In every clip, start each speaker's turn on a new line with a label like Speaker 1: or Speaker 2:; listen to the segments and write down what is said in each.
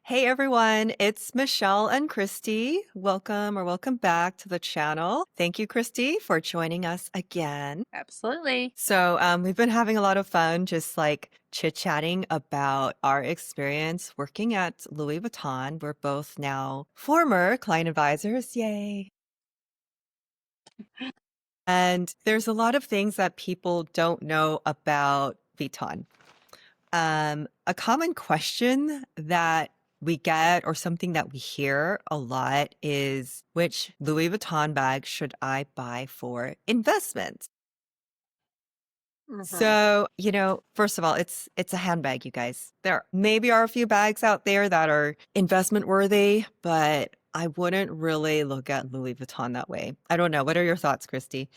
Speaker 1: Hey everyone, it's Michelle and Christie. Welcome back to the channel. Thank you, Christie, for joining us again.
Speaker 2: Absolutely.
Speaker 1: So, we've been having a lot of fun just like chit-chatting about our experience working at Louis Vuitton. We're both now former client advisors. Yay. And there's a lot of things that people don't know about Vuitton. A common question that we get or something that we hear a lot is which Louis Vuitton bag should I buy for investment?
Speaker 2: hmm
Speaker 1: So, first of all, it's a handbag, you guys. There maybe are a few bags out there that are investment worthy, but I wouldn't really look at Louis Vuitton that way. I don't know. What are your thoughts, Christy?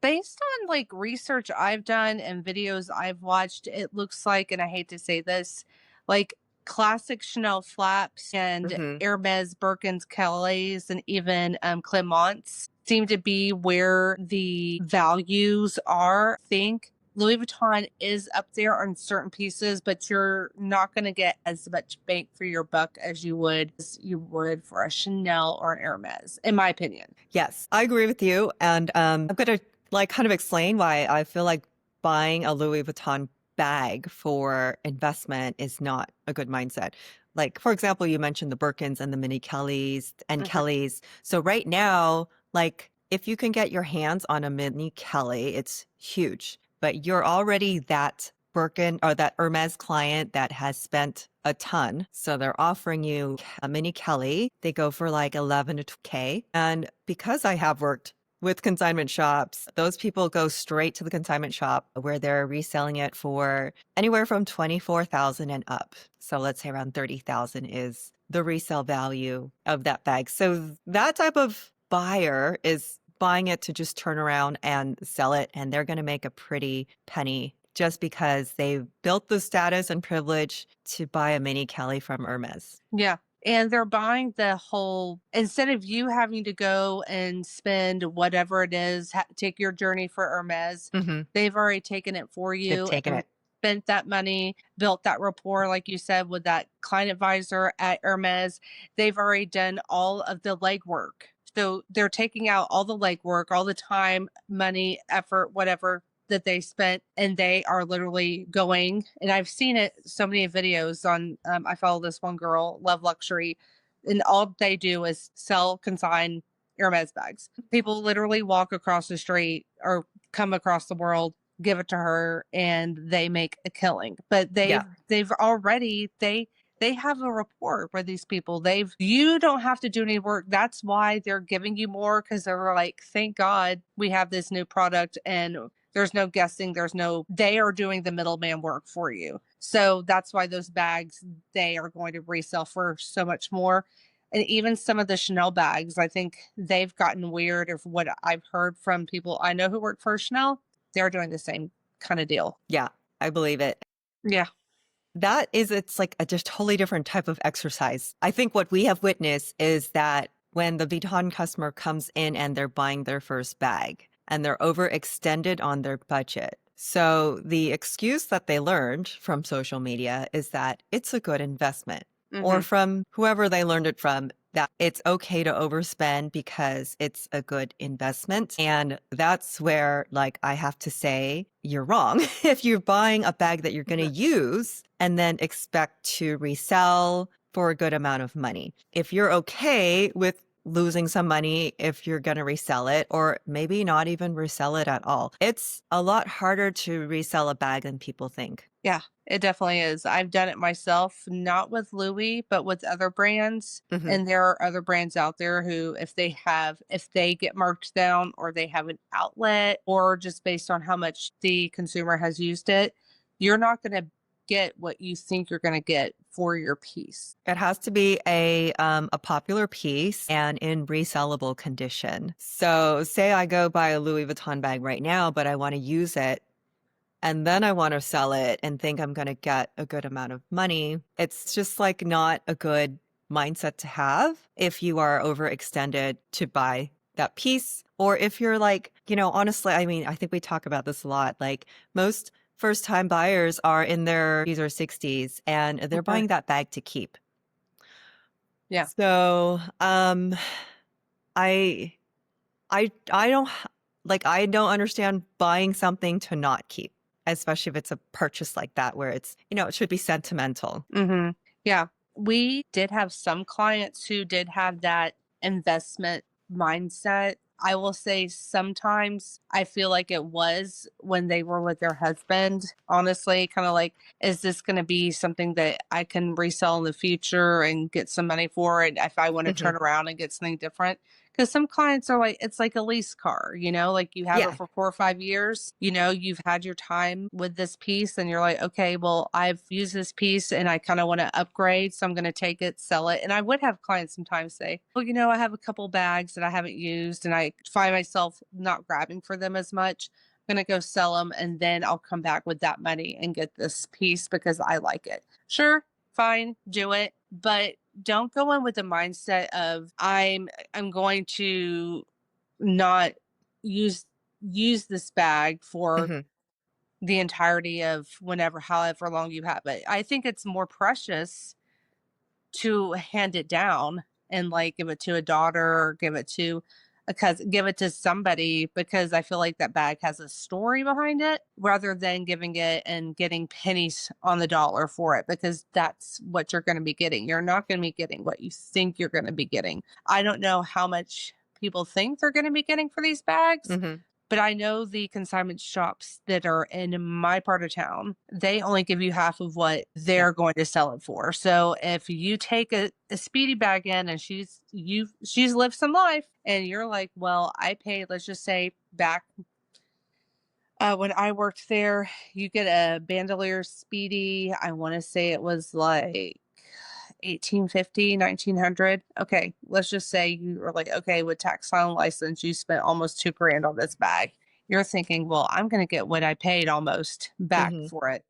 Speaker 2: Based on research I've done and videos I've watched, it looks like, and I hate to say this, like classic Chanel flaps and
Speaker 1: Hmm.
Speaker 2: Hermes, Birkins, Calais, and even Clements seem to be where the values are. I think Louis Vuitton is up there on certain pieces, but you're not going to get as much bang for your buck as you would for a Chanel or an Hermes, in my opinion.
Speaker 1: Yes, I agree with you. And I'm going to like kind of explain why I feel like buying a Louis Vuitton bag for investment is not a good mindset. Like, for example, you mentioned the Birkins and the mini Kellys and
Speaker 2: Mhm.
Speaker 1: Kellys. So right now, like if you can get your hands on a mini Kelly, it's huge. But you're already that Birkin or that Hermes client that has spent a ton. So they're offering you a mini Kelly. They go for like 11 to 2K. And because I have worked with consignment shops, those people go straight to the consignment shop where they're reselling it for anywhere from 24,000 and up. So let's say around 30,000 is the resale value of that bag. So that type of buyer is buying it to just turn around and sell it, and they're going to make a pretty penny just because they've built the status and privilege to buy a mini Kelly from Hermes.
Speaker 2: Yeah. And they're buying the whole, instead of you having to go and spend whatever it is, take your journey for Hermes,
Speaker 1: Hmm.
Speaker 2: they've already taken it for
Speaker 1: They've
Speaker 2: you
Speaker 1: taken
Speaker 2: and
Speaker 1: it.
Speaker 2: spent that money, built that rapport, like you said, with that client advisor at Hermes. They've already done all of the legwork. So they're taking out all the legwork, all the time, money, effort, whatever that they spent, and they are literally going, and I've seen it so many videos on I follow this one girl, Love Luxury, and all they do is sell consign Hermes bags. People literally walk across the street or come across the world, give it to her, and they make a killing. But
Speaker 1: Yeah.
Speaker 2: they've already they have a rapport with these people. You don't have to do any work. That's why they're giving you more, because they're like, thank God we have this new product, and there's no guessing. They are doing the middleman work for you. So that's why those bags, they are going to resell for so much more. And even some of the Chanel bags, I think they've gotten weird of what I've heard from people I know who work for Chanel. They're doing the same kind of deal.
Speaker 1: Yeah, I believe it.
Speaker 2: Yeah.
Speaker 1: It's like a just totally different type of exercise. I think what we have witnessed is that when the Vuitton customer comes in and they're buying their first bag and they're overextended on their budget. So the excuse that they learned from social media is that it's a good investment, or
Speaker 2: hmm
Speaker 1: from whoever they learned it from, that it's okay to overspend because it's a good investment. And that's where, like, I have to say, you're wrong. If you're buying a bag that you're going to use and then expect to resell for a good amount of money, if you're okay with losing some money if you're going to resell it, or maybe not even resell it at all, it's a lot harder to resell a bag than people think.
Speaker 2: Yeah, it definitely is. I've done it myself, not with Louis, but with other brands.
Speaker 1: Hmm.
Speaker 2: And there are other brands out there who, if they get marked down or they have an outlet, or just based on how much the consumer has used it, you're not going to get what you think you're going to get for your piece.
Speaker 1: It has to be a popular piece and in resellable condition. So say I go buy a Louis Vuitton bag right now, but I want to use it and then I want to sell it and think I'm going to get a good amount of money. It's just like not a good mindset to have if you are overextended to buy that piece. Or if you're like, honestly, I mean, I think we talk about this a lot. Like most first time buyers are in their 50s or 60s and they're
Speaker 2: Okay.
Speaker 1: buying that bag to keep.
Speaker 2: Yeah.
Speaker 1: So, I I don't like I don't understand buying something to not keep, especially if it's a purchase like that where it's, it should be sentimental.
Speaker 2: Mm-hmm. Yeah. We did have some clients who did have that investment mindset. I will say sometimes I feel like it was when they were with their husband, honestly, kind of like, is this going to be something that I can resell in the future and get some money for it if I want to
Speaker 1: Mhm.
Speaker 2: turn around and get something different? Because some clients are like, it's like a lease car, like you have it
Speaker 1: Yeah.
Speaker 2: for 4 or 5 years, you've had your time with this piece and you're like, okay, well, I've used this piece and I kind of want to upgrade. So I'm going to take it, sell it. And I would have clients sometimes say, well, I have a couple bags that I haven't used and I find myself not grabbing for them as much. I'm going to go sell them and then I'll come back with that money and get this piece because I like it. Sure, fine, do it. But don't go in with the mindset of I'm going to not use this bag for
Speaker 1: Mhm.
Speaker 2: the entirety of however long you have it. I think it's more precious to hand it down and like give it to a daughter or give it to a cousin, give it to somebody because I feel like that bag has a story behind it rather than giving it and getting pennies on the dollar for it because that's what you're going to be getting. You're not going to be getting what you think you're going to be getting. I don't know how much people think they're going to be getting for these bags.
Speaker 1: Mhm.
Speaker 2: But I know the consignment shops that are in my part of town, they only give you half of what
Speaker 1: Yep.
Speaker 2: they're going to sell it for. So if you take a Speedy bag in and she's lived some life and you're like, well, I paid, let's just say back when I worked there, you get a Bandoulière Speedy. I want to say it was like 1850, 1900. Okay, let's just say you were like, okay, with tax file license, you spent almost $2,000 on this bag. You're thinking, well, I'm going to get what I paid almost back
Speaker 1: Mhm.
Speaker 2: for it.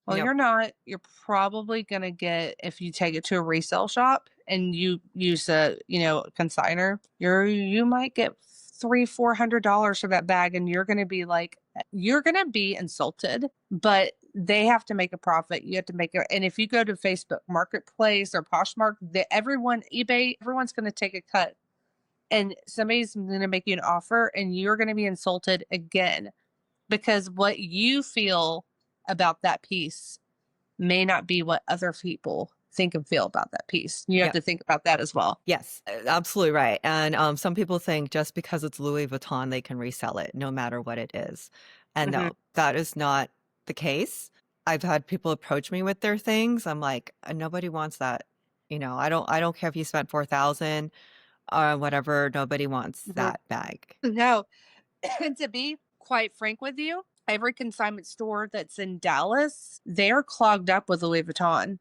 Speaker 2: Well,
Speaker 1: Yep.
Speaker 2: you're not. You're probably going to get, if you take it to a resale shop and you use a, consigner, you might get $300-400 for that bag. And you're going to be like, you're going to be insulted, but they have to make a profit. You have to make it. And if you go to Facebook Marketplace or Poshmark, eBay, everyone's going to take a cut. And somebody's going to make you an offer and you're going to be insulted again because what you feel about that piece may not be what other people think and feel about that piece. You have
Speaker 1: Yep.
Speaker 2: to think about that as well.
Speaker 1: Yes, absolutely right. And some people think just because it's Louis Vuitton, they can resell it no matter what it is. And
Speaker 2: Hmm.
Speaker 1: no, that is not the case. I've had people approach me with their things. I'm like, nobody wants that. I don't care if you spent 4,000 or whatever, nobody wants
Speaker 2: Hmm.
Speaker 1: that bag.
Speaker 2: No, and to be quite frank with you, every consignment store that's in Dallas, they're clogged up with Louis Vuitton.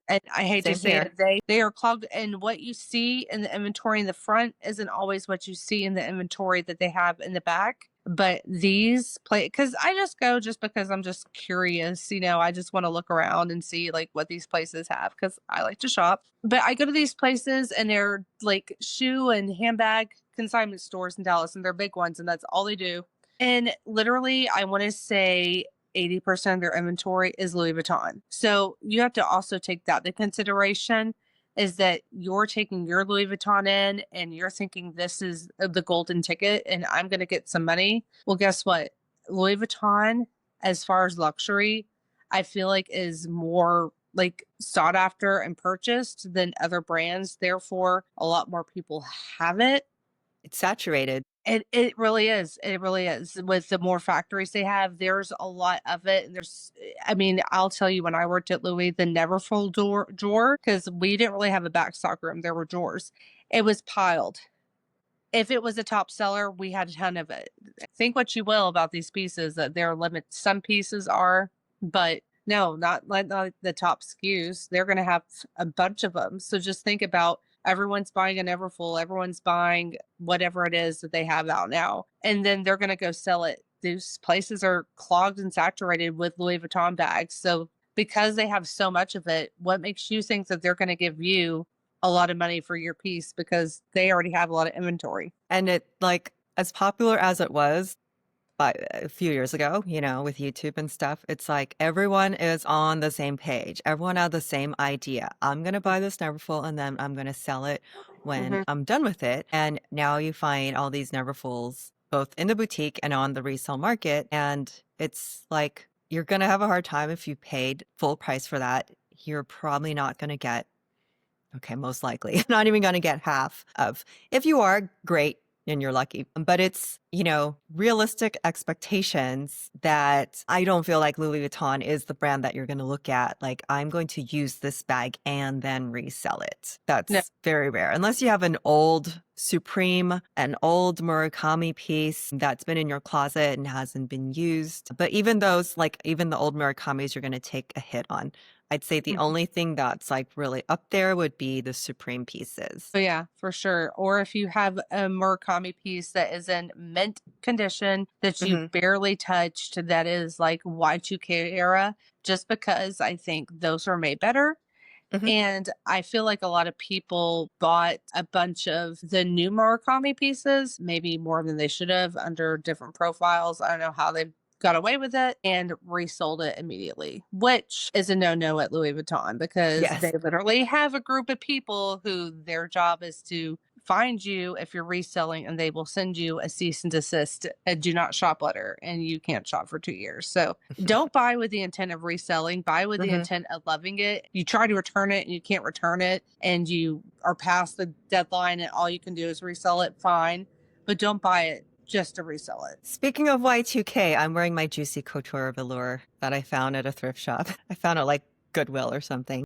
Speaker 2: And I hate to
Speaker 1: Same
Speaker 2: say
Speaker 1: here.
Speaker 2: it, they are clogged. And what you see in the inventory in the front isn't always what you see in the inventory that they have in the back. But these because I just go just because I'm just curious, I just want to look around and see like what these places have because I like to shop. But I go to these places and they're like shoe and handbag consignment stores in Dallas, and they're big ones, and that's all they do. And literally, I want to say 80% of their inventory is Louis Vuitton. So you have to also take that into consideration is that you're taking your Louis Vuitton in and you're thinking this is the golden ticket and I'm going to get some money. Well, guess what? Louis Vuitton, as far as luxury, I feel like is more like sought after and purchased than other brands. Therefore, a lot more people have it.
Speaker 1: It's saturated.
Speaker 2: It really is. It really is. With the more factories they have, there's a lot of it. And I mean, I'll tell you, when I worked at Louis, the Neverfull drawer, because we didn't really have a back stock room, there were drawers. It was piled. If it was a top seller, we had a ton of it. Think what you will about these pieces, that there are limits. Some pieces are, but no, not like the top SKUs. They're going to have a bunch of them. So just think about everyone's buying a Neverfull, everyone's buying whatever it is that they have out now, and then they're going to go sell it. These places are clogged and saturated with Louis Vuitton bags. So because they have so much of it, what makes you think that they're going to give you a lot of money for your piece because they already have a lot of inventory?
Speaker 1: And it, like, as popular as it was, a few years ago, with YouTube and stuff, it's like everyone is on the same page. Everyone had the same idea. I'm going to buy this Neverfull and then I'm going to sell it when
Speaker 2: Mm-hmm.
Speaker 1: I'm done with it. And now you find all these Neverfulls both in the boutique and on the resale market. And it's like you're going to have a hard time if you paid full price for that. You're probably not going to get, okay, most likely, not even going to get half of. If you are, great, and you're lucky. But it's, realistic expectations that I don't feel like Louis Vuitton is the brand that you're going to look at. Like, I'm going to use this bag and then resell it.
Speaker 2: No.
Speaker 1: That's very rare. Unless you have an old Supreme, an old Murakami piece that's been in your closet and hasn't been used. But even those, like even the old Murakamis, you're going to take a hit on. I'd say the
Speaker 2: Mhm.
Speaker 1: only thing that's like really up there would be the Supreme pieces.
Speaker 2: Oh, yeah, for sure. Or if you have a Murakami piece that is in mint condition that you
Speaker 1: hmm
Speaker 2: barely touched, that is like Y2K era, just because I think those are made better.
Speaker 1: hmm
Speaker 2: And I feel like a lot of people bought a bunch of the new Murakami pieces, maybe more than they should have under different profiles. I don't know how they got away with it and resold it immediately, which is a no-no at Louis Vuitton because they
Speaker 1: Yes.
Speaker 2: literally have a group of people who their job is to find you if you're reselling and they will send you a cease and desist, a do not shop letter, and you can't shop for 2 years. So don't buy with the intent of reselling, buy with the
Speaker 1: hmm
Speaker 2: intent of loving it. You try to return it and you can't return it and you are past the deadline and all you can do is resell it, fine. But don't buy it just to resell it.
Speaker 1: Speaking of Y2K, I'm wearing my Juicy Couture velour that I found at a thrift shop. I found it like Goodwill or something.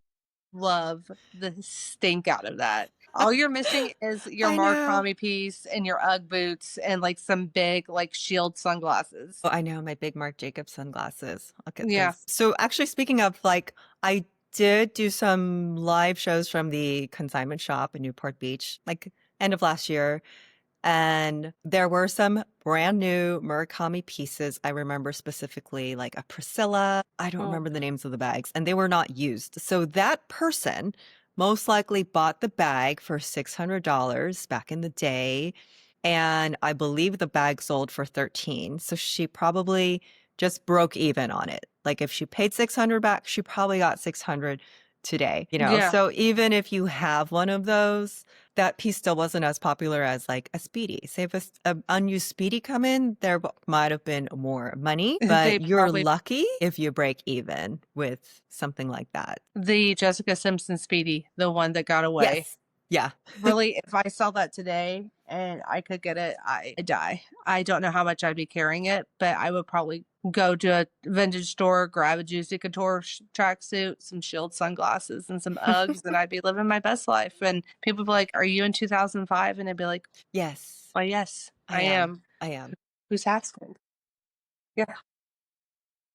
Speaker 2: Love the stink out of that. All you're missing is your
Speaker 1: I know.
Speaker 2: Murakami piece and your Ugg boots and like some big like shield sunglasses.
Speaker 1: Oh, I know my big Marc Jacobs sunglasses. Look at
Speaker 2: Yeah.
Speaker 1: this. So actually, speaking of like, I did do some live shows from the consignment shop in Newport Beach, like end of last year. And there were some brand new Murakami pieces. I remember specifically like a Priscilla. I don't
Speaker 2: Oh,
Speaker 1: remember the names of the bags, and they were not used. So that person most likely bought the bag for $600 back in the day. And I believe the bag sold for 13. So she probably just broke even on it. Like if she paid 600 back, she probably got 600 today.
Speaker 2: yeah.
Speaker 1: So even if you have one of those, that piece still wasn't as popular as like a Speedy. Say if a unused Speedy come in, there might have been more money,
Speaker 2: They
Speaker 1: but you're
Speaker 2: probably
Speaker 1: lucky if you break even with something like that.
Speaker 2: the Jessica Simpson Speedy, the one that got away.
Speaker 1: Yes. Yeah.
Speaker 2: Really, if I saw that today and I could get it, I'd die. I don't know how much I'd be carrying it, but I would probably go to a vintage store, grab a Juicy Couture tracksuit, some Shield sunglasses, and some Uggs, and I'd be living my best life. And people would be like, "Are you in 2005?" And I'd be like,
Speaker 1: Yes,
Speaker 2: "Why, yes,
Speaker 1: I
Speaker 2: I
Speaker 1: am.
Speaker 2: am."
Speaker 1: I am.
Speaker 2: Who's asking? Yeah.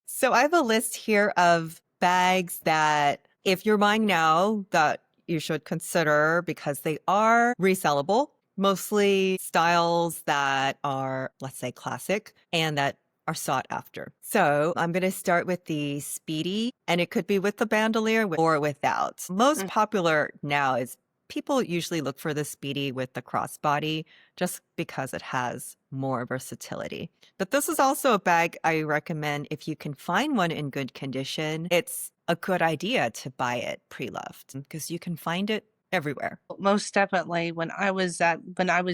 Speaker 1: So I have a list here of bags that if you're buying now that you should consider because they are resellable, mostly styles that are, let's say, classic and that are sought after. So I'm going to start with the Speedy, and it could be with the bandolier or without. Most
Speaker 2: Mm.
Speaker 1: popular now is people usually look for the Speedy with the crossbody just because it has more versatility. But this is also a bag I recommend if you can find one in good condition. It's a good idea to buy it pre-loved because you can find it everywhere.
Speaker 2: Most definitely. When I was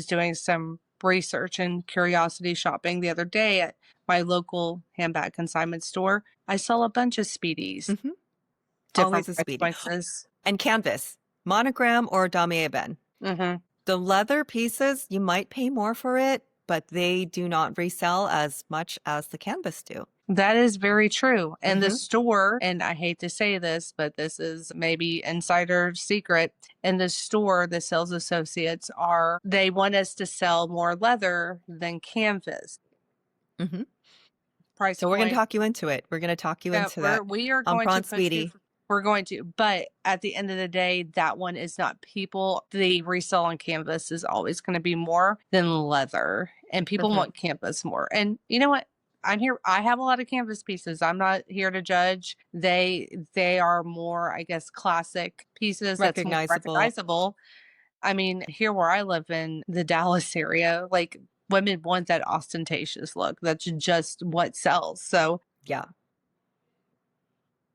Speaker 2: doing some research and curiosity shopping the other day at my local handbag consignment store, I saw a bunch of Speedies,
Speaker 1: hmm
Speaker 2: different
Speaker 1: Always a
Speaker 2: price
Speaker 1: Speedy.
Speaker 2: points.
Speaker 1: And canvas, Monogram or Damier Ebene.
Speaker 2: Mm-hmm.
Speaker 1: The leather pieces, you might pay more for it, but they do not resell as much as the canvas do.
Speaker 2: That is very true. And the
Speaker 1: hmm
Speaker 2: store, and I hate to say this, but this is maybe insider secret. In the store, the sales associates they want us to sell more leather than canvas.
Speaker 1: hmm
Speaker 2: Price
Speaker 1: So we're going to
Speaker 2: point.
Speaker 1: talk you into it. We're going to talk you
Speaker 2: Yeah,
Speaker 1: into that
Speaker 2: we are
Speaker 1: on
Speaker 2: going to
Speaker 1: Prawn
Speaker 2: put you.
Speaker 1: Speedy.
Speaker 2: We're going to, but at the end of the day, that one is not people. The resale on canvas is always going to be more than leather, and people
Speaker 1: hmm
Speaker 2: want canvas more. And you know what? I'm here. I have a lot of canvas pieces. I'm not here to judge. They are more, I guess, classic pieces. That's more
Speaker 1: Recognizable.
Speaker 2: recognizable. I mean, here where I live in the Dallas area, like women want that ostentatious look. That's just what sells. So
Speaker 1: Yeah.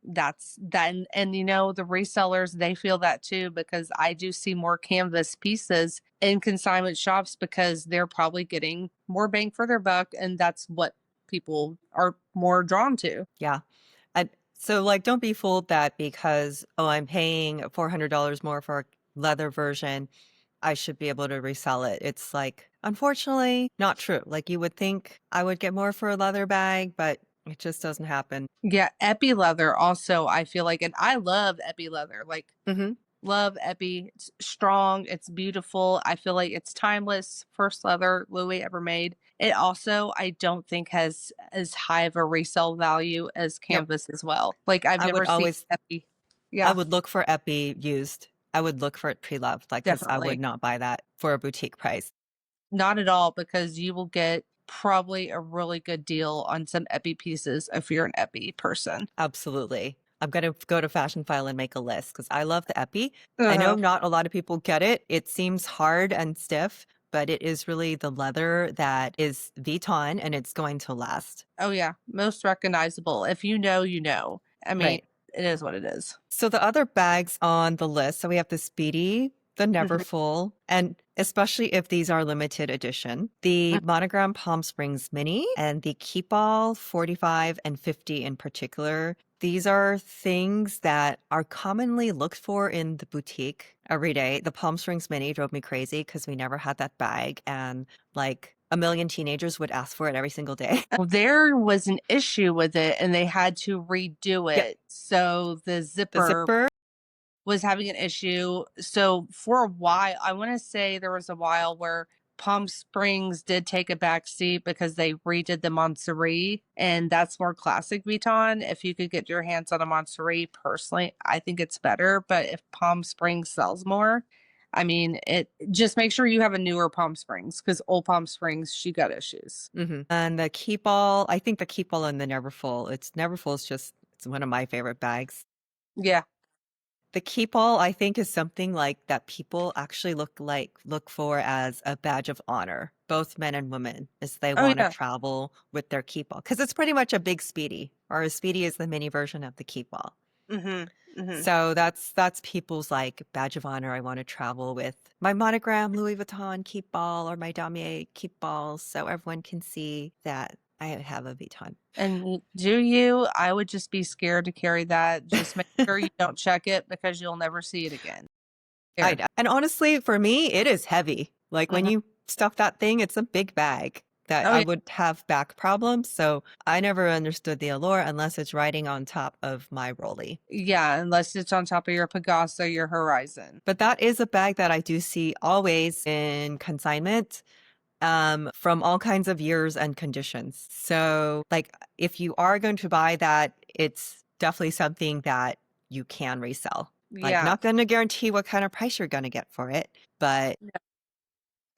Speaker 2: that's that. And you know, the resellers, they feel that too, because I do see more canvas pieces in consignment shops because they're probably getting more bang for their buck. And that's what people are more drawn to.
Speaker 1: Yeah. And so, like, don't be fooled that because, oh, I'm paying $400 more for a leather version, I should be able to resell it. It's like, unfortunately, not true. Like, you would think I would get more for a leather bag, but it just doesn't happen.
Speaker 2: Yeah, epi leather also, I feel like, and I love epi leather. Like,
Speaker 1: Hmm.
Speaker 2: love epi. It's strong, it's beautiful. I feel like it's timeless. First leather Louis ever made. It also, I don't think has as high of a resale value as
Speaker 1: Yep.
Speaker 2: canvas as well. Like, I've
Speaker 1: I would
Speaker 2: never seen
Speaker 1: always,
Speaker 2: epi.
Speaker 1: I
Speaker 2: Yeah,
Speaker 1: would look for epi used. I would look for it pre-loved, like, because I would
Speaker 2: definitely.
Speaker 1: not buy that for a boutique price.
Speaker 2: Not at all, because you will get probably a really good deal on some epi pieces if you're an epi person.
Speaker 1: Absolutely. I'm going to go to Fashion File and make a list because I love the epi. I know
Speaker 2: Uh-huh.
Speaker 1: not a lot of people get it. It seems hard and stiff, but it is really the leather that is Vuitton and it's going to last.
Speaker 2: Oh yeah, most recognizable. If you know, you know. I mean,
Speaker 1: Right.
Speaker 2: it is what it is.
Speaker 1: So the other bags on the list, so we have the Speedy, the
Speaker 2: Mhm.
Speaker 1: Neverfull, and especially if these are limited edition, the
Speaker 2: Mm.
Speaker 1: Monogram Palm Springs Mini and the Keepall 45 and 50 in particular. These are things that are commonly looked for in the boutique every day. The Palm Springs Mini drove me crazy because we never had that bag, and like a million teenagers would ask for it every single day.
Speaker 2: Well, there was an issue with it and they had to redo
Speaker 1: Yep.
Speaker 2: it. So the
Speaker 1: The
Speaker 2: zipper
Speaker 1: zipper.
Speaker 2: was having an issue. So for a while, I want to say there was a while where Palm Springs did take a back seat because they redid the Montsouris, and that's more classic Vuitton. If you could get your hands on a Montsouris, personally, I think it's better. But if Palm Springs sells more, I mean, it just make sure you have a newer Palm Springs, because old Palm Springs, she got issues.
Speaker 1: And the Keepall, I think the Keepall and the Neverfull. It's Neverfull is just it's one of my favorite bags.
Speaker 2: Yeah.
Speaker 1: The Keepall, I think, is something like that people actually look for as a badge of honor, both men and women, is they
Speaker 2: Oh
Speaker 1: want to
Speaker 2: yeah.
Speaker 1: travel with their Keepall because it's pretty much a big Speedy, or a Speedy is the mini version of the Keepall.
Speaker 2: Mhm. Mhm.
Speaker 1: So that's people's like badge of honor. I want to travel with my Monogram Louis Vuitton Keepall or my Damier Keepall, so everyone can see that I have a Vuitton.
Speaker 2: And do you? I would just be scared to carry that. Just make sure you don't check it because you'll never see it again.
Speaker 1: I
Speaker 2: Scared.
Speaker 1: know. And honestly, for me, it is heavy. Like when
Speaker 2: Mhm.
Speaker 1: you stuff that thing, it's a big bag that
Speaker 2: Oh
Speaker 1: I
Speaker 2: yeah.
Speaker 1: would have back problems. So I never understood the allure unless it's riding on top of my rolly.
Speaker 2: Yeah, unless it's on top of your Pegasa, your Horizon.
Speaker 1: But that is a bag that I do see always in consignment, from all kinds of years and conditions. So, like, if you are going to buy that, it's definitely something that you can resell. Like,
Speaker 2: Yeah.
Speaker 1: not going to guarantee what kind of price you're going to get for it, but
Speaker 2: No.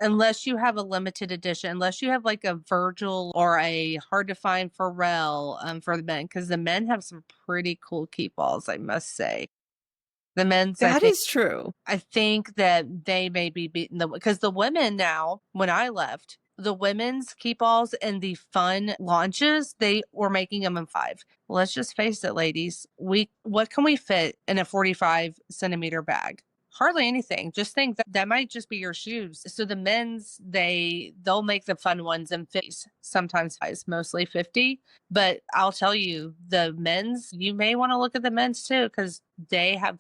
Speaker 2: Unless you have a limited edition, unless you have like a Virgil or a hard to find Pharrell for the men, because the men have some pretty cool keepalls, I must say. The men's,
Speaker 1: that is true.
Speaker 2: I think that they may be beating the, because the women now, when I left, the women's keepalls and the fun launches, they were making them in five. Let's just face it, ladies. What can we fit in a 45 centimeter bag? Hardly anything. Just think that that might just be your shoes. So the men's, they'll make the fun ones in 50s, sometimes size, mostly 50. But I'll tell you, the men's, you may want to look at the men's too, because they have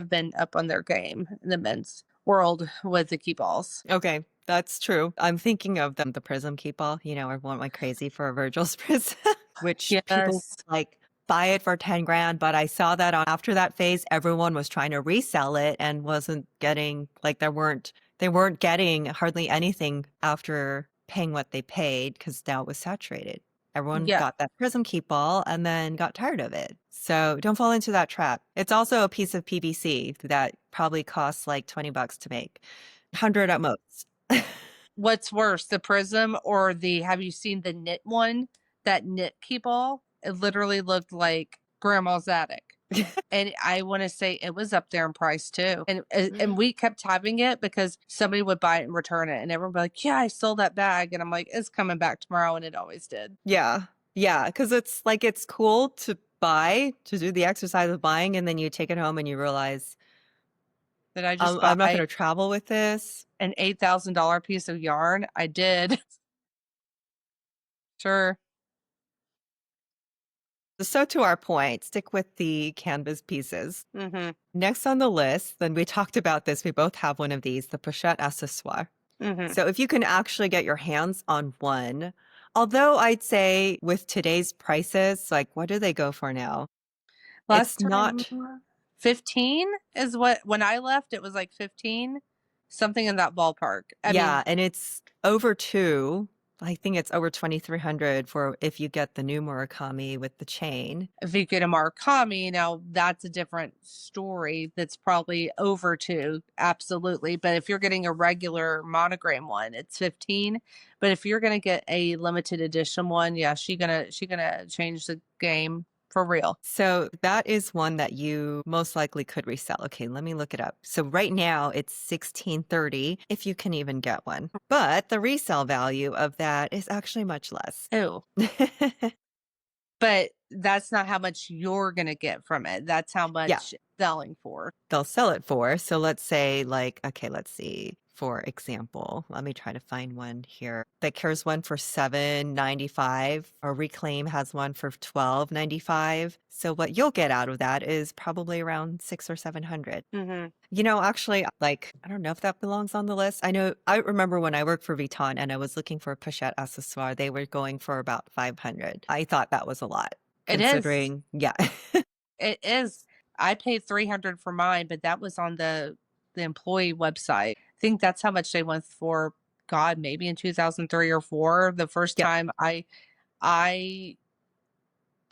Speaker 2: been up on their game in the men's world with the key balls.
Speaker 1: Okay, that's true. I'm thinking of the Prism Keepall. Everyone went crazy for a Virgil's Prism, which people
Speaker 2: Yes.
Speaker 1: like buy it for 10 grand. But I saw that after that phase, everyone was trying to resell it and wasn't getting like they weren't getting hardly anything after paying what they paid because now it was saturated. Everyone
Speaker 2: Yeah.
Speaker 1: got that Prism Keepall and then got tired of it. So don't fall into that trap. It's also a piece of PVC that probably costs like $20 to make. 100 at most.
Speaker 2: What's worse, the prism or have you seen the knit one? That knit key ball? It literally looked like grandma's attic. And I want to say it was up there in price too. And we kept having it because somebody would buy it and return it. And everyone would be like, yeah, I sold that bag. And I'm like, it's coming back tomorrow. And it always did.
Speaker 1: Yeah. Yeah. Because it's like, it's cool to buy, to do the exercise of buying, and then you take it home and you realize,
Speaker 2: Did I just
Speaker 1: I'm not going
Speaker 2: buy
Speaker 1: to travel with this.
Speaker 2: an $8,000 piece of yarn? I did. Sure.
Speaker 1: So, to our point, stick with the canvas pieces.
Speaker 2: Mm-hmm.
Speaker 1: Next on the list, then we talked about this. We both have one of these, the Pochette Accessoire.
Speaker 2: Mm-hmm.
Speaker 1: So if you can actually get your hands on one, although I'd say with today's prices, like what do they go for now? It's
Speaker 2: Last time,
Speaker 1: not,
Speaker 2: 15 is what, when I left, it was like 15, something in that ballpark. I mean,
Speaker 1: yeah, and it's over two. I think it's over 2,300 for if you get the new Murakami with the chain.
Speaker 2: if you get a Murakami, now that's a different story. That's probably over two, absolutely. But if you're getting a regular monogram one, it's 15. But if you're gonna get a limited edition one, yeah, she gonna change the game for real.
Speaker 1: So that is one that you most likely could resell. Okay, let me look it up. So right now it's 1630 if you can even get one. But the resale value of that is actually much less.
Speaker 2: Oh, but that's not how much you're gonna get from it. That's how
Speaker 1: Yeah,
Speaker 2: much it's selling for.
Speaker 1: they'll sell it for. So let's say like, okay, let's see. For example, let me try to find one here. That Cares one for $7.95, or Reclaim has one for $12.95. So what you'll get out of that is probably around 600 or 700.
Speaker 2: Mm-hmm.
Speaker 1: You know, actually, like, I don't know if that belongs on the list. I remember when I worked for Vuitton and I was looking for a Pochette accessoire, they were going for about 500. I thought that was a lot,
Speaker 2: It is.
Speaker 1: considering, yeah.
Speaker 2: It is. I paid 300 for mine, but that was on the employee website. I think that's how much they went for. God, maybe in 2003 or 4, the first
Speaker 1: Yep.
Speaker 2: time I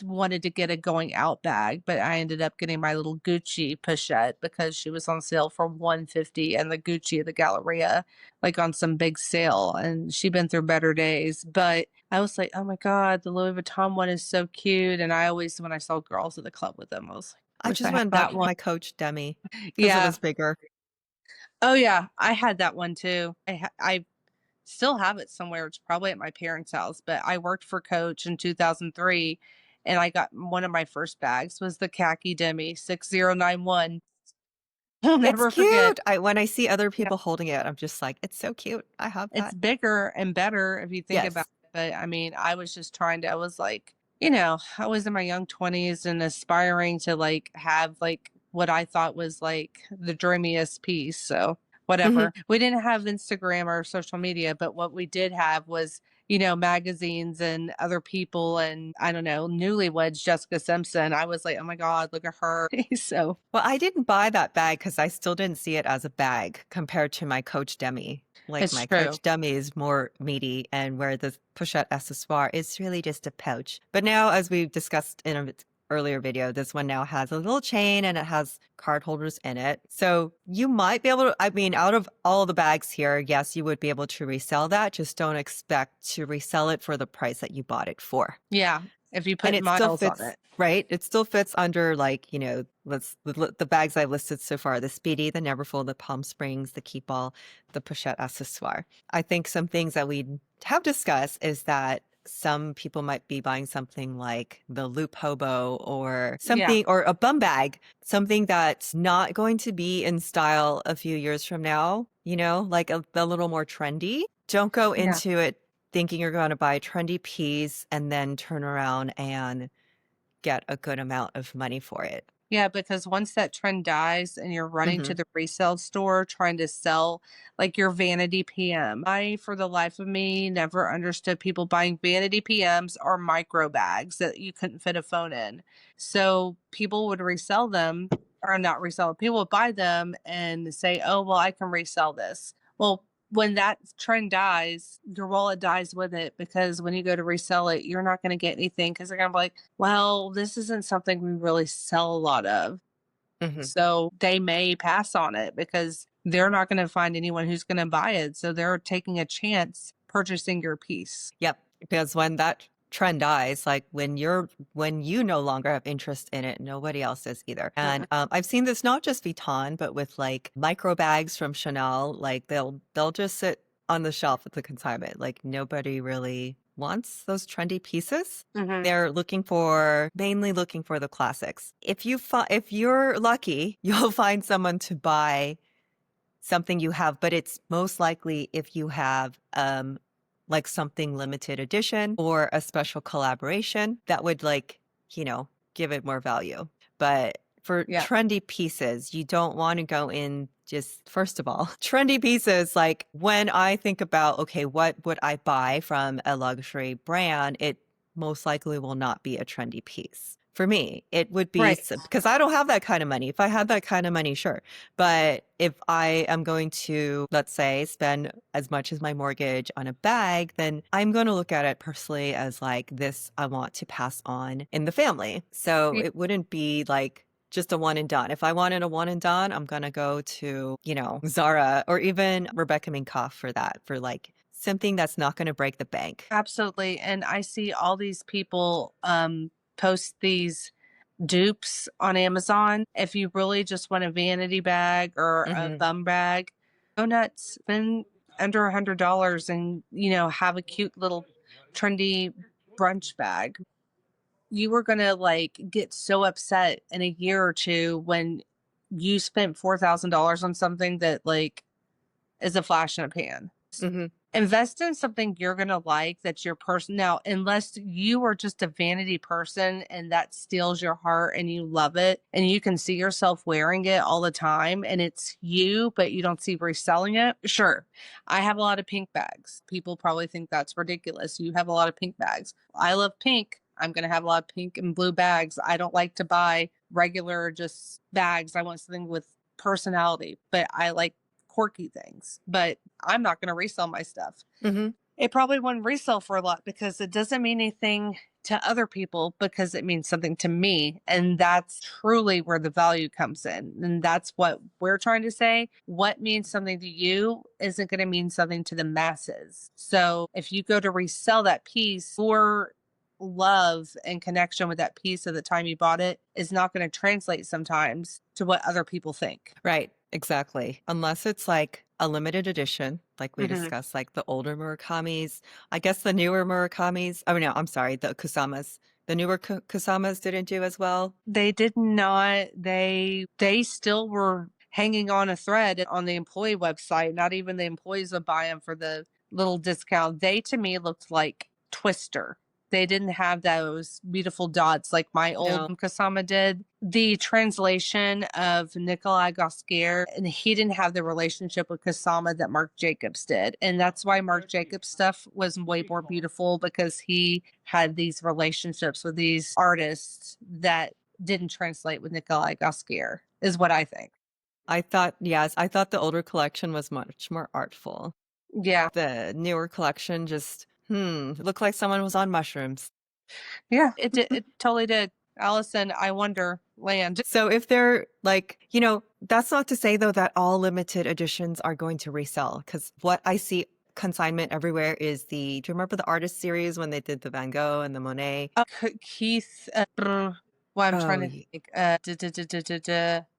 Speaker 2: wanted to get a going out bag, but I ended up getting my little Gucci pochette because she was on sale for 150, and the Gucci at the Galleria like on some big sale, and she'd been through better days. But I was like, oh my God, the Louis Vuitton one is so cute. And I always, when I saw girls at the club with them, I was like,
Speaker 1: I
Speaker 2: wish I
Speaker 1: just
Speaker 2: had
Speaker 1: went and
Speaker 2: that
Speaker 1: bought
Speaker 2: one.
Speaker 1: my Coach Demi because it
Speaker 2: Yeah.
Speaker 1: was bigger.
Speaker 2: Oh yeah, I had that one too. I still have it somewhere. It's probably at my parents' house, but I worked for Coach in 2003, and I got one of my first bags was the khaki demi 6091. I'll
Speaker 1: It's
Speaker 2: never forget.
Speaker 1: cute. When I see other
Speaker 2: Yeah,
Speaker 1: people holding it, I'm just like, it's so cute. I have
Speaker 2: it's
Speaker 1: that.
Speaker 2: bigger and better if you think about
Speaker 1: Yes.
Speaker 2: it. But I mean, I was just trying to, I was like, I was in my young 20s and aspiring to like have like what I thought was like the dreamiest piece. So
Speaker 1: Mhm.
Speaker 2: whatever. We didn't have Instagram or social media, but what we did have was, magazines and other people, and I don't know, newlyweds, Jessica Simpson. I was like, oh my God, look at her. So
Speaker 1: Well, I didn't buy that bag because I still didn't see it as a bag compared to my Coach Demi. Like
Speaker 2: it's
Speaker 1: my
Speaker 2: true.
Speaker 1: Coach Demi is more meaty, and where the Pochette Accessoire is really just a pouch. But now, as we discussed in an earlier video, this one now has a little chain and it has card holders in it. So you might be able to, I mean, out of all the bags here, yes, you would be able to resell that. Just don't expect to resell it for the price that you bought it for.
Speaker 2: Yeah. If you
Speaker 1: And
Speaker 2: put
Speaker 1: it still
Speaker 2: miles on
Speaker 1: fits,
Speaker 2: it.
Speaker 1: right? It still fits under like, the bags I've listed so far, the Speedy, the Neverfull, the Palm Springs, the Keepall, the Pochette Accessoire. I think some things that we have discussed is that some people might be buying something like the Loop Hobo or
Speaker 2: Yeah.
Speaker 1: something, or a bum bag, something that's not going to be in style a few years from now, like a little more trendy. Don't go
Speaker 2: Yeah.
Speaker 1: into it thinking you're going to buy a trendy piece and then turn around and get a good amount of money for it.
Speaker 2: Yeah, because once that trend dies and you're running to
Speaker 1: Hmm.
Speaker 2: the resale store trying to sell like your vanity PM, I, for the life of me, never understood people buying vanity PMs or micro bags that you couldn't fit a phone in. So people would resell them, or not resell, people would buy them and say, oh, well, I can resell this. Well, when that trend dies, your wallet dies with it, because when you go to resell it, you're not going to get anything because they're going to be like, well, this isn't something we really sell a lot of.
Speaker 1: Hmm.
Speaker 2: So they may pass on it because they're not going to find anyone who's going to buy it. So they're taking a chance purchasing your piece.
Speaker 1: Yep. Because when that trend dies, like when you no longer have interest in it, nobody else does either. And I've seen this not just Vuitton, but with like micro bags from Chanel. Like they'll just sit on the shelf at the consignment. Like nobody really wants those trendy pieces.
Speaker 2: Mm-hmm.
Speaker 1: They're mainly looking for the classics. If you're lucky, you'll find someone to buy something you have, but it's most likely if you have like something limited edition or a special collaboration that would like, give it more value. But for
Speaker 2: Yeah.
Speaker 1: trendy pieces, you don't want to go in just, first of all, trendy pieces. Like when I think about, okay, what would I buy from a luxury brand? It most likely will not be a trendy piece. For me, it would be
Speaker 2: Right.
Speaker 1: because I don't have that kind of money. If I had that kind of money, sure. But if I am going to, let's say, spend as much as my mortgage on a bag, then I'm going to look at it personally as like this I want to pass on in the family. So
Speaker 2: Yeah.
Speaker 1: it wouldn't be like just a one and done. If I wanted a one and done, I'm going to go to, Zara or even Rebecca Minkoff for that, for like something that's not going to break the bank.
Speaker 2: Absolutely. And I see all these people post these dupes on Amazon. If you really just want a vanity bag or a bum bag, go nuts, spend under $100 and, have a cute little trendy brunch bag. You were going to like get so upset in a year or two when you spent $4,000 on something that like is a flash in a pan.
Speaker 1: Mm-hmm.
Speaker 2: Invest in something you're going to like, that's your person. Now, unless you are just a vanity person and that steals your heart and you love it and you can see yourself wearing it all the time and it's you, but you don't see reselling it. Sure. I have a lot of pink bags. People probably think that's ridiculous. You have a lot of pink bags. I love pink. I'm going to have a lot of pink and blue bags. I don't like to buy regular just bags. I want something with personality, but I like quirky things, but I'm not going to resell my stuff.
Speaker 1: Mm-hmm.
Speaker 2: It probably wouldn't resell for a lot because it doesn't mean anything to other people because it means something to me. And that's truly where the value comes in. And that's what we're trying to say. What means something to you isn't going to mean something to the masses. So if you go to resell that piece, your love and connection with that piece at the time you bought it is not going to translate sometimes to what other people think.
Speaker 1: Right. Exactly. Unless it's like a limited edition, like we discussed, like the older Murakamis. I guess the newer Murakamis. Oh, no, I'm sorry. The Kusamas. The newer Kusamas didn't do as well.
Speaker 2: They did not. They still were hanging on a thread on the employee website. Not even the employees would buy them for the little discount. They, to me, looked like Twister. They didn't have those beautiful dots like my old Kusama did. The translation of Nikolai Gosquier, and he didn't have the relationship with Kusama that Marc Jacobs did. And that's why Marc Jacobs stuff was way more beautiful, because he had these relationships with these artists that didn't translate with Nikolai Gosquier, is what I think.
Speaker 1: I thought the older collection was much more artful.
Speaker 2: Yeah.
Speaker 1: The newer collection just, it looked like someone was on mushrooms.
Speaker 2: Yeah, it did. It totally did. Allison, I wonder, land.
Speaker 1: So if they're like, that's not to say though that all limited editions are going to resell, because what I see consignment everywhere is do you remember the artist series when they did the Van Gogh and the Monet?
Speaker 2: Keith, well, I'm trying to think.
Speaker 1: I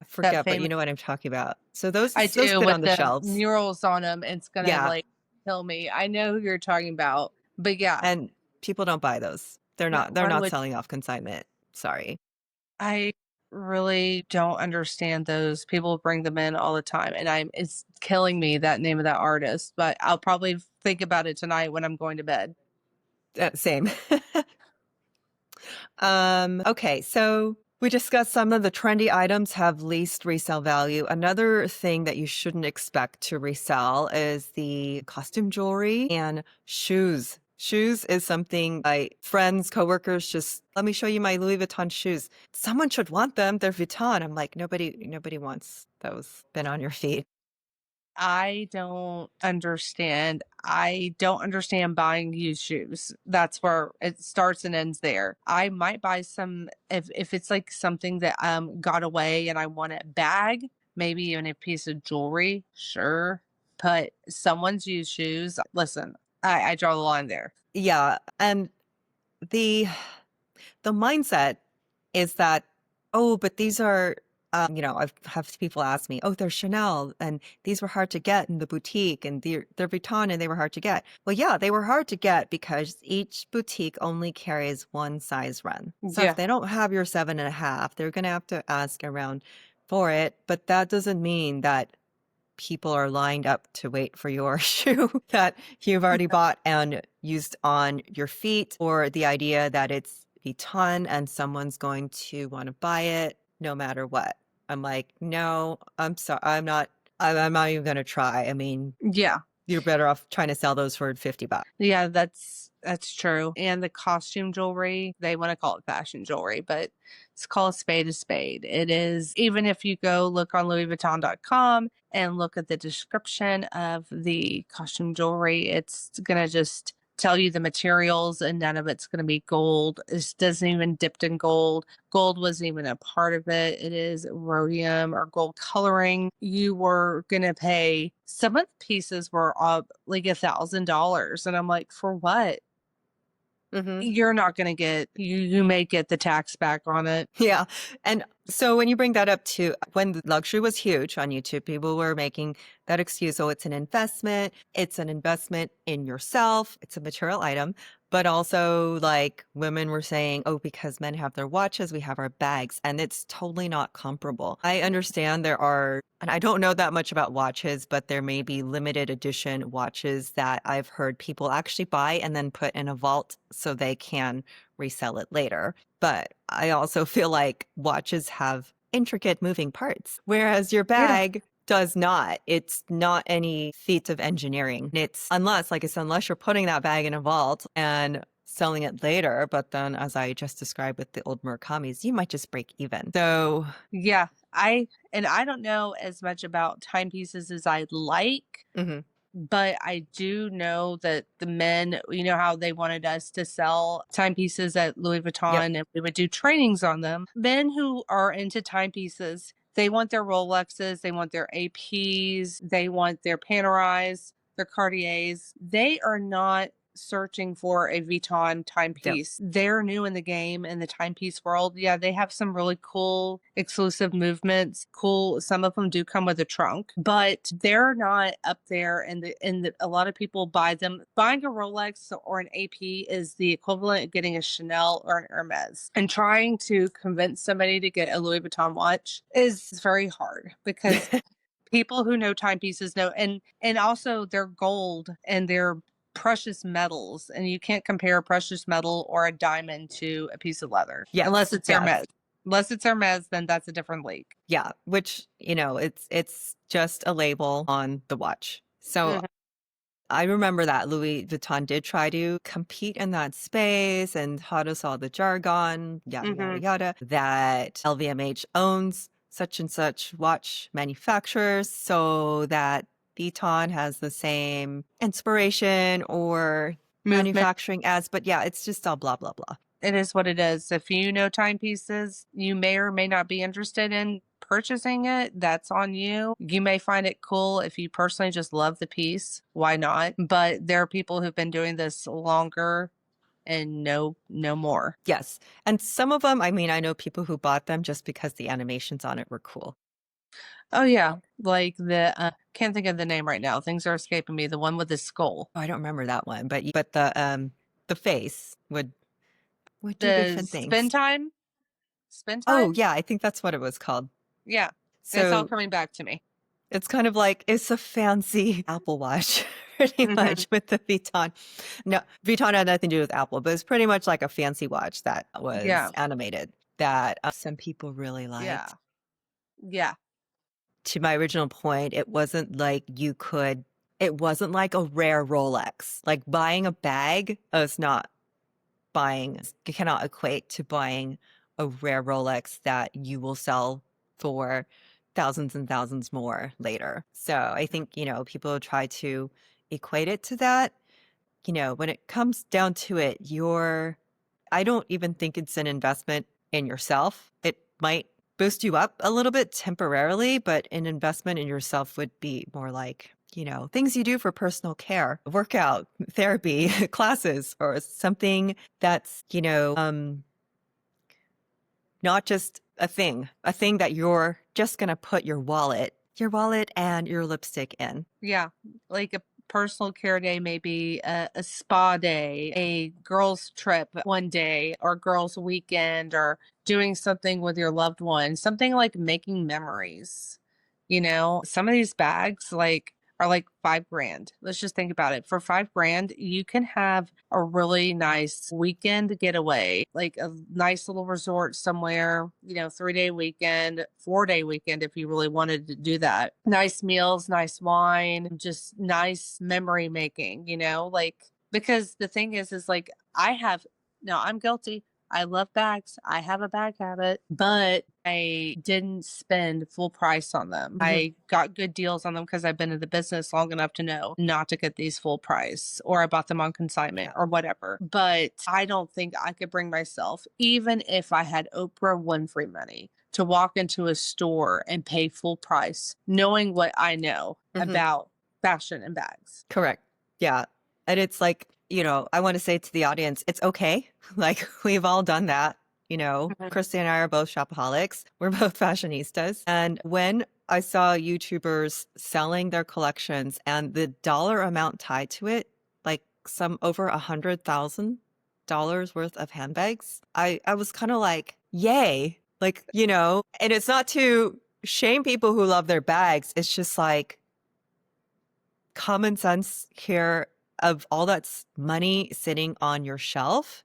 Speaker 1: forget, but you know what I'm talking about. So those
Speaker 2: I do,
Speaker 1: sit
Speaker 2: with
Speaker 1: on the
Speaker 2: the
Speaker 1: shelves.
Speaker 2: murals on them. It's gonna like kill me. I know who you're talking about, but yeah.
Speaker 1: And people don't buy those. They're not selling off consignment. Sorry.
Speaker 2: I really don't understand those. People bring them in all the time, and it's killing me, that name of that artist, but I'll probably think about it tonight when I'm going to bed.
Speaker 1: Same. Okay, so we discussed some of the trendy items have least resale value. Another thing that you shouldn't expect to resell is the costume jewelry and shoes. Shoes is something friends, coworkers, just let me show you my Louis Vuitton shoes. Someone should want them. They're Vuitton. I'm like, nobody wants those. Been on your feet.
Speaker 2: I don't understand. I don't understand buying used shoes. That's where it starts and ends there. I might buy some if it's like something that got away and I want it bag, maybe even a piece of jewelry, sure. But someone's used shoes, listen, I draw the line there.
Speaker 1: Yeah, and the mindset is that, oh, but these are, I've have people ask me, oh, they're Chanel and these were hard to get in the boutique and they're Vuitton and they were hard to get. Well, yeah, they were hard to get because each boutique only carries one size run. So if
Speaker 2: Yeah.
Speaker 1: they don't have your 7.5, they're going to have to ask around for it. But that doesn't mean that people are lined up to wait for your shoe that you've already bought and used on your feet, or the idea that it's a ton and someone's going to want to buy it no matter what. I'm like, no, I'm sorry. I'm not even going to try. I mean,
Speaker 2: Yeah.
Speaker 1: you're better off trying to sell those for $50.
Speaker 2: Yeah, that's true. And the costume jewelry, they want to call it fashion jewelry, but it's called a spade a spade. It is, even if you go look on louisvuitton.com and look at the description of the costume jewelry, it's going to just tell you the materials and none of it's going to be gold. It doesn't even dipped in gold. Gold wasn't even a part of it. It is rhodium or gold coloring. You were going to pay, some of the pieces were like $1,000. And I'm like, for what?
Speaker 1: Mm-hmm.
Speaker 2: You're not going to get, you may get the tax back on it.
Speaker 1: Yeah. And so when you bring that up to when the luxury was huge on YouTube, people were making that excuse. Oh, it's an investment. It's an investment in yourself. It's a material item. But also, like, women were saying, oh, because men have their watches, we have our bags. And it's totally not comparable. I understand there are, and I don't know that much about watches, but there may be limited edition watches that I've heard people actually buy and then put in a vault so they can resell it later. But I also feel like watches have intricate moving parts, whereas your
Speaker 2: Yeah.
Speaker 1: bag does not. It's not any feat of engineering. It's unless, like I said, unless you're putting that bag in a vault and selling it later. But then, as I just described with the old Murakamis, you might just break even. So
Speaker 2: Yeah. I don't know as much about timepieces as I'd like.
Speaker 1: mhm.
Speaker 2: But I do know that the men, you know how they wanted us to sell timepieces at Louis
Speaker 1: Yep.
Speaker 2: Vuitton and we would do trainings on them. Men who are into timepieces, they want their Rolexes, they want their APs, they want their Panerais, their Cartiers. They are not searching for a Vuitton timepiece. They're new in the game in the timepiece world. Yeah, they have some really cool exclusive movements. Cool. Some of them do come with a trunk, but they're not up there in the a lot of people buy them. Buying a Rolex or an AP is the equivalent of getting a Chanel or an Hermes. And trying to convince somebody to get a Louis Vuitton watch is very hard because people who know timepieces know, and also they're gold and they're precious metals, and you can't compare a precious metal or a diamond to a piece of leather unless it's Hermes. Unless it's Hermes, then that's a different league.
Speaker 1: Yeah, which, it's just a label on the watch. So I remember that Louis Vuitton did try to compete in that space and taught us all the jargon, yada, yada, yada, that LVMH owns such and such watch manufacturers so that Vuitton has the same inspiration or
Speaker 2: Movement.
Speaker 1: manufacturing as, but yeah, it's just all blah, blah, blah.
Speaker 2: It is what it is. If you know timepieces, you may or may not be interested in purchasing it. That's on you. You may find it cool if you personally just love the piece. Why not? But there are people who've been doing this longer and know more.
Speaker 1: Yes. And some of them, I mean, I know people who bought them just because the animations on it were cool.
Speaker 2: Oh yeah, like the can't think of the name right now. Things are escaping me. The one with the skull.
Speaker 1: Oh, I don't remember that one, but the face would do
Speaker 2: The
Speaker 1: different
Speaker 2: spin
Speaker 1: things.
Speaker 2: time? Spin
Speaker 1: Oh,
Speaker 2: time?
Speaker 1: yeah, I think that's what it was called.
Speaker 2: Yeah. It's all
Speaker 1: So
Speaker 2: coming back to me.
Speaker 1: it's kind of like it's a fancy Apple Watch, pretty much with the Vuitton. No, Vuitton had nothing to do with Apple, but it's pretty much like a fancy watch that was animated that some people really liked.
Speaker 2: Yeah. Yeah.
Speaker 1: To my original point, it wasn't like it wasn't like a rare Rolex. Like buying a bag is not you cannot equate to buying a rare Rolex that you will sell for thousands and thousands more later. So I think, people try to equate it to that. When it comes down to it, I don't even think it's an investment in yourself. It might boost you up a little bit temporarily, but an investment in yourself would be more like things you do for personal care, workout, therapy, classes, or something that's, not just a thing that you're just going to put your wallet and your lipstick in.
Speaker 2: Yeah. Like a personal care day, maybe a spa day, a girls' trip one day, or girls' weekend, or doing something with your loved one, something like making memories. Some of these bags are like 5 grand. Let's just think about it. For 5 grand, you can have a really nice weekend getaway, like a nice little resort somewhere, 3-day weekend, 4-day weekend if you really wanted to do that. Nice meals, nice wine, just nice memory making, like, because the thing is like I'm guilty. I love bags. I have a bag habit, but I didn't spend full price on them. I got good deals on them because I've been in the business long enough to know not to get these full price, or I bought them on consignment or whatever. But I don't think I could bring myself, even if I had Oprah Winfrey money, to walk into a store and pay full price, knowing what I know about fashion and bags.
Speaker 1: Correct. Yeah. And it's like, I want to say to the audience, it's okay. Like, we've all done that. Christy and I are both shopaholics. We're both fashionistas. And when I saw YouTubers selling their collections and the dollar amount tied to it, like some over $100,000 worth of handbags, I was kind of like, yay. Like, and it's not to shame people who love their bags. It's just like common sense here of all that's money sitting on your shelf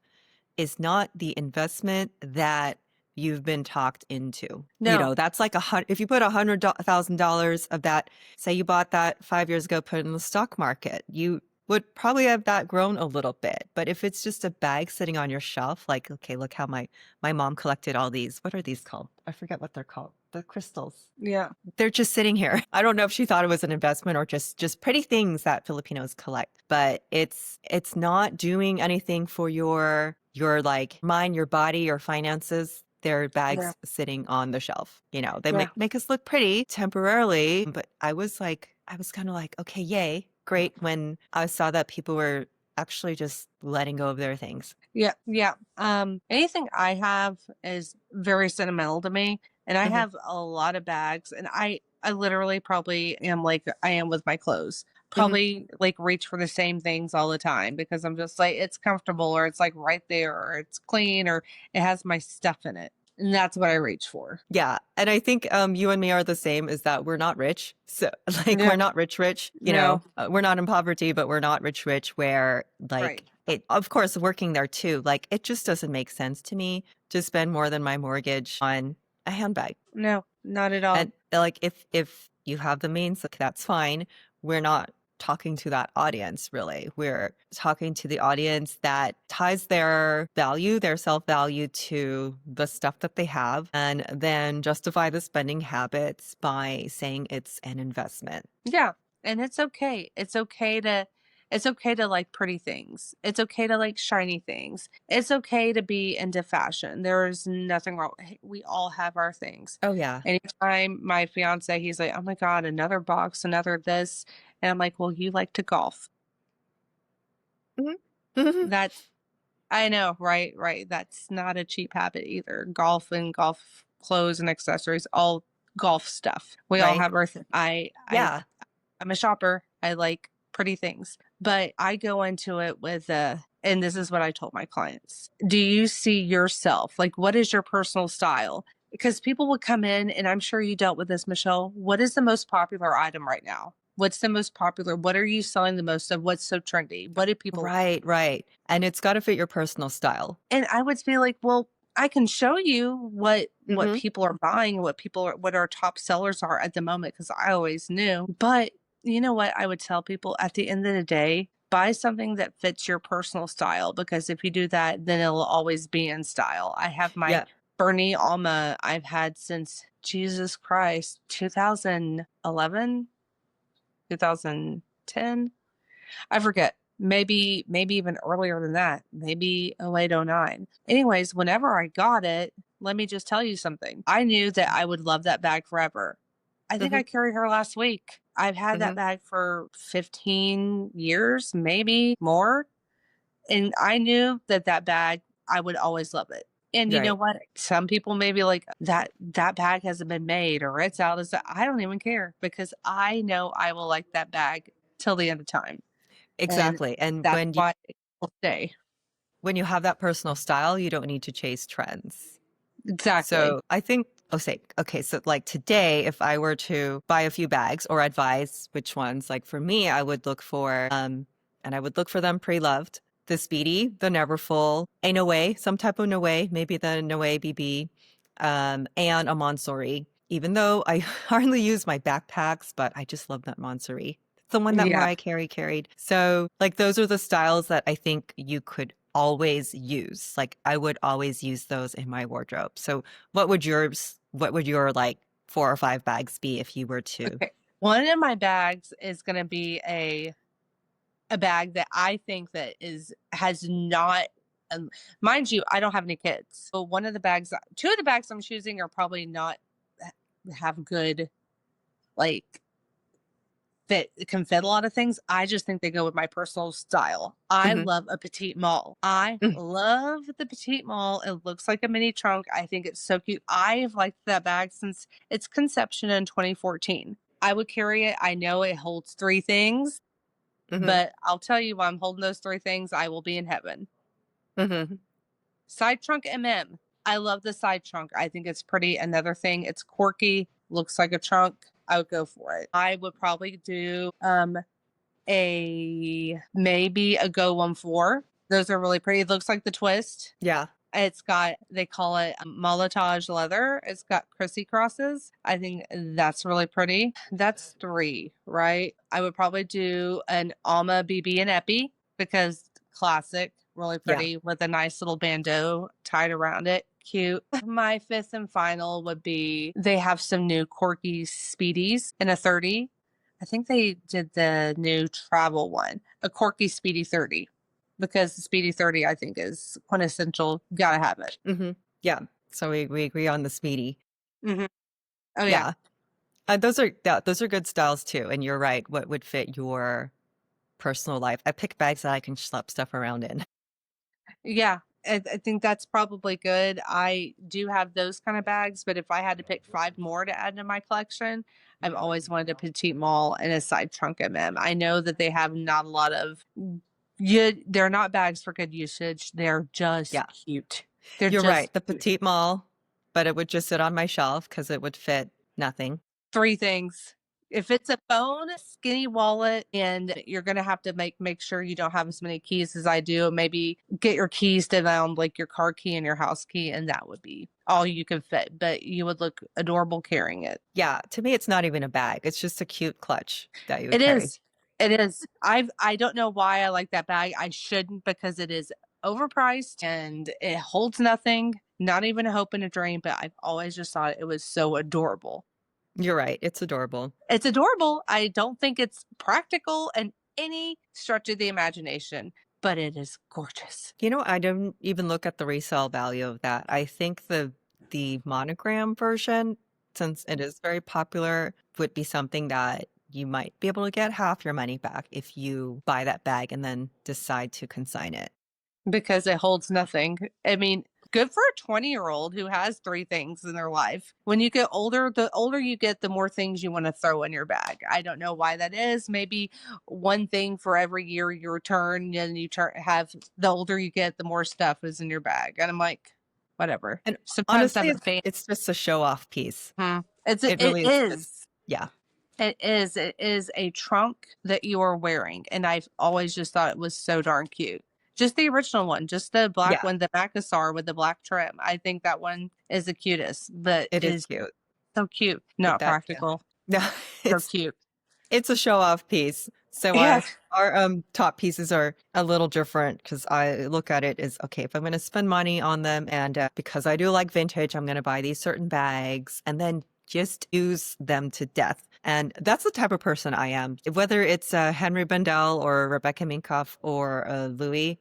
Speaker 1: is not the investment that you've been talked into.
Speaker 2: No.
Speaker 1: That's like if you put $100,000 of that, say you bought that 5 years ago, put it in the stock market, you would probably have that grown a little bit. But if it's just a bag sitting on your shelf, like, okay, look how my mom collected all these. What are these called? I forget what they're called. The crystals.
Speaker 2: Yeah.
Speaker 1: They're just sitting here. I don't know if she thought it was an investment or just pretty things that Filipinos collect, but it's not doing anything for your like mind, your body, your finances. They're bags sitting on the shelf. They make us look pretty temporarily, but I was kind of like, okay, yay, great, when I saw that people were actually just letting go of their things.
Speaker 2: Yeah. Yeah. Anything I have is very sentimental to me. And I have a lot of bags, and I literally probably am like I am with my clothes. Probably like reach for the same things all the time because I'm just like, it's comfortable, or it's like right there, or it's clean, or it has my stuff in it. And that's what I reach for.
Speaker 1: Yeah. And I think you and me are the same, is that we're not rich. So like we're not rich,
Speaker 2: No.
Speaker 1: We're not in poverty, but we're not rich, where like
Speaker 2: Right.
Speaker 1: it, of course, working there too, like it just doesn't make sense to me to spend more than my mortgage on a handbag.
Speaker 2: No, not at all.
Speaker 1: And like if you have the means, like, that's fine. We're not talking to that audience, really. We're talking to the audience that ties their value, their self-value, to the stuff that they have, and then justify the spending habits by saying it's an investment.
Speaker 2: Yeah. And it's okay. It's okay to like pretty things. It's okay to like shiny things. It's okay to be into fashion. There's nothing wrong. Hey, we all have our things.
Speaker 1: Oh, yeah.
Speaker 2: Anytime my fiance, he's like, oh my God, another box, another this. And I'm like, well, you like to golf. That's, I know, right, right. That's not a cheap habit either. Golf and golf clothes and accessories, all golf stuff. We all
Speaker 1: Right.
Speaker 2: have our,
Speaker 1: Yeah.
Speaker 2: I'm a shopper. I like pretty things, but I go into it with and this is what I told my clients. Do you see yourself? Like, what is your personal style? Because people would come in, and I'm sure you dealt with this, Michelle. What is the most popular item right now? What's the most popular? What are you selling the most of? What's so trendy? What do people
Speaker 1: Right. And it's got to fit your personal style.
Speaker 2: And I would be like, well, I can show you what people are buying, what our top sellers are at the moment, because I always knew. But you know what? I would tell people at the end of the day, buy something that fits your personal style, because if you do that, then it'll always be in style. I have my Bernie Alma I've had since, Jesus Christ, 2011, 2010. I forget. Maybe even earlier than that, maybe 08, 09. Anyways, whenever I got it, let me just tell you something. I knew that I would love that bag forever. I think
Speaker 1: Hmm.
Speaker 2: I carried her last week. I've had that
Speaker 1: Hmm.
Speaker 2: bag for 15 years, maybe more. And I knew that that bag, I would always love it. And you know
Speaker 1: Right.
Speaker 2: what? Some people may be like, that bag hasn't been made or it's out of stock. I don't even care because I know I will like that bag till the end of time. And
Speaker 1: Exactly. And
Speaker 2: that's why it will stay.
Speaker 1: when you have that personal style, you don't need to chase trends.
Speaker 2: Exactly.
Speaker 1: So I think, oh, say, okay, so like today, if I were to buy a few bags or advise which ones, like for me, I would look for, and I would look for them pre-loved, the Speedy, the Neverfull, a Noe, some type of Noe, maybe the Noe BB, and a Monsory. Even though I hardly use my backpacks, but I just love that Monsory. It's the one that
Speaker 2: Yeah.
Speaker 1: Mariah Carey carried. So like those are the styles that I think you could always use. Like I would always use those in my wardrobe. So what would your like 4 or 5 bags be if you were to?
Speaker 2: Okay. One of my bags is going to be a bag that I think that has not mind you, I don't have any kids. So one of the bags, two of the bags I'm choosing are probably not have good like fit can fit a lot of things. I just think they go with my personal style. I
Speaker 1: Hmm.
Speaker 2: love a petite mall. I
Speaker 1: Mm.
Speaker 2: love the petite mall. It looks like a mini trunk. I think it's so cute. I have liked that bag since its conception in 2014. I would carry it. I know it holds 3 things,
Speaker 1: Hmm.
Speaker 2: but I'll tell you while I'm holding those 3 things, I will be in heaven.
Speaker 1: Hmm.
Speaker 2: Side trunk MM. I love the side trunk. I think it's pretty. Another thing, it's quirky, looks like a trunk. I would go for it. I would probably do a maybe a Go 1 4. Those are really pretty. It looks like the twist.
Speaker 1: Yeah.
Speaker 2: It's got, they call it molletage leather. It's got Chrissy crosses. I think that's really pretty. That's 3, right? I would probably do an Alma BB and Epi because classic, really
Speaker 1: Yeah.
Speaker 2: pretty with a nice little bandeau tied around it. Cute. My 5th and final would be they have some new Quirky Speedies in a 30. I think they did the new travel one, a Quirky Speedy 30 because the Speedy 30, I think, is quintessential. Gotta have it.
Speaker 1: Hmm. Yeah. So we agree on the Speedy.
Speaker 2: Hmm. Oh, yeah.
Speaker 1: Yeah. Those are good styles too. And you're right. What would fit your personal life? I pick bags that I can schlep stuff around in.
Speaker 2: Yeah. I think that's probably good. I do have those kind of bags, but if I had to pick 5 more to add to my collection, I've always wanted a petite mall and a side trunk MM. I know that they have not a lot of, they're not bags for good usage. They're just
Speaker 1: Yeah.
Speaker 2: cute. They're
Speaker 1: You're
Speaker 2: just
Speaker 1: right. The
Speaker 2: cute.
Speaker 1: petite mall, but it would just sit on my shelf because it would fit nothing.
Speaker 2: 3 things. If it's a phone, skinny wallet, and you're gonna have to make sure you don't have as many keys as I do. Maybe get your keys down, like your car key and your house key, and that would be all you can fit. But you would look adorable carrying it.
Speaker 1: Yeah. To me, it's not even a bag. It's just a cute clutch that you would
Speaker 2: It
Speaker 1: carry.
Speaker 2: is. It is. I don't know why I like that bag. I shouldn't because it is overpriced and it holds nothing. Not even a hope and a dream. But I've always just thought it was so adorable.
Speaker 1: You're right. It's adorable.
Speaker 2: It's adorable. I don't think it's practical in any stretch of the imagination, but it is gorgeous.
Speaker 1: You know, I don't even look at the resale value of that. I think the monogram version, since it is very popular, would be something that you might be able to get half your money back if you buy that bag and then decide to consign it.
Speaker 2: Because it holds nothing. I mean, good for a 20-year-old who has 3 things in their life. When you get older, the older you get, the more things you want to throw in your bag. I don't know why that is. Maybe one thing for every year you return, and you have the older you get, the more stuff is in your bag. And I'm like, whatever.
Speaker 1: And
Speaker 2: Sometimes
Speaker 1: honestly,
Speaker 2: I'm a fan.
Speaker 1: it's just a show off piece. It
Speaker 2: It
Speaker 1: really is just,
Speaker 2: is.
Speaker 1: yeah.
Speaker 2: It is. It is a trunk that you are wearing. And I've always just thought it was so darn cute. Just the original one, just the black
Speaker 1: Yeah,
Speaker 2: one, the Macassar with the black trim. I think that one is the cutest, but
Speaker 1: it is
Speaker 2: is
Speaker 1: cute.
Speaker 2: so cute.
Speaker 1: But
Speaker 2: Not
Speaker 1: that, yeah.
Speaker 2: practical.
Speaker 1: No,
Speaker 2: So
Speaker 1: it's
Speaker 2: cute.
Speaker 1: it's a show off piece. So
Speaker 2: Yeah.
Speaker 1: our top pieces are a little different because I look at it as okay, if I'm going to spend money on them and because I do like vintage, I'm going to buy these certain bags and then just use them to death. And that's the type of person I am. Whether it's Henry Bendel or Rebecca Minkoff or Louis,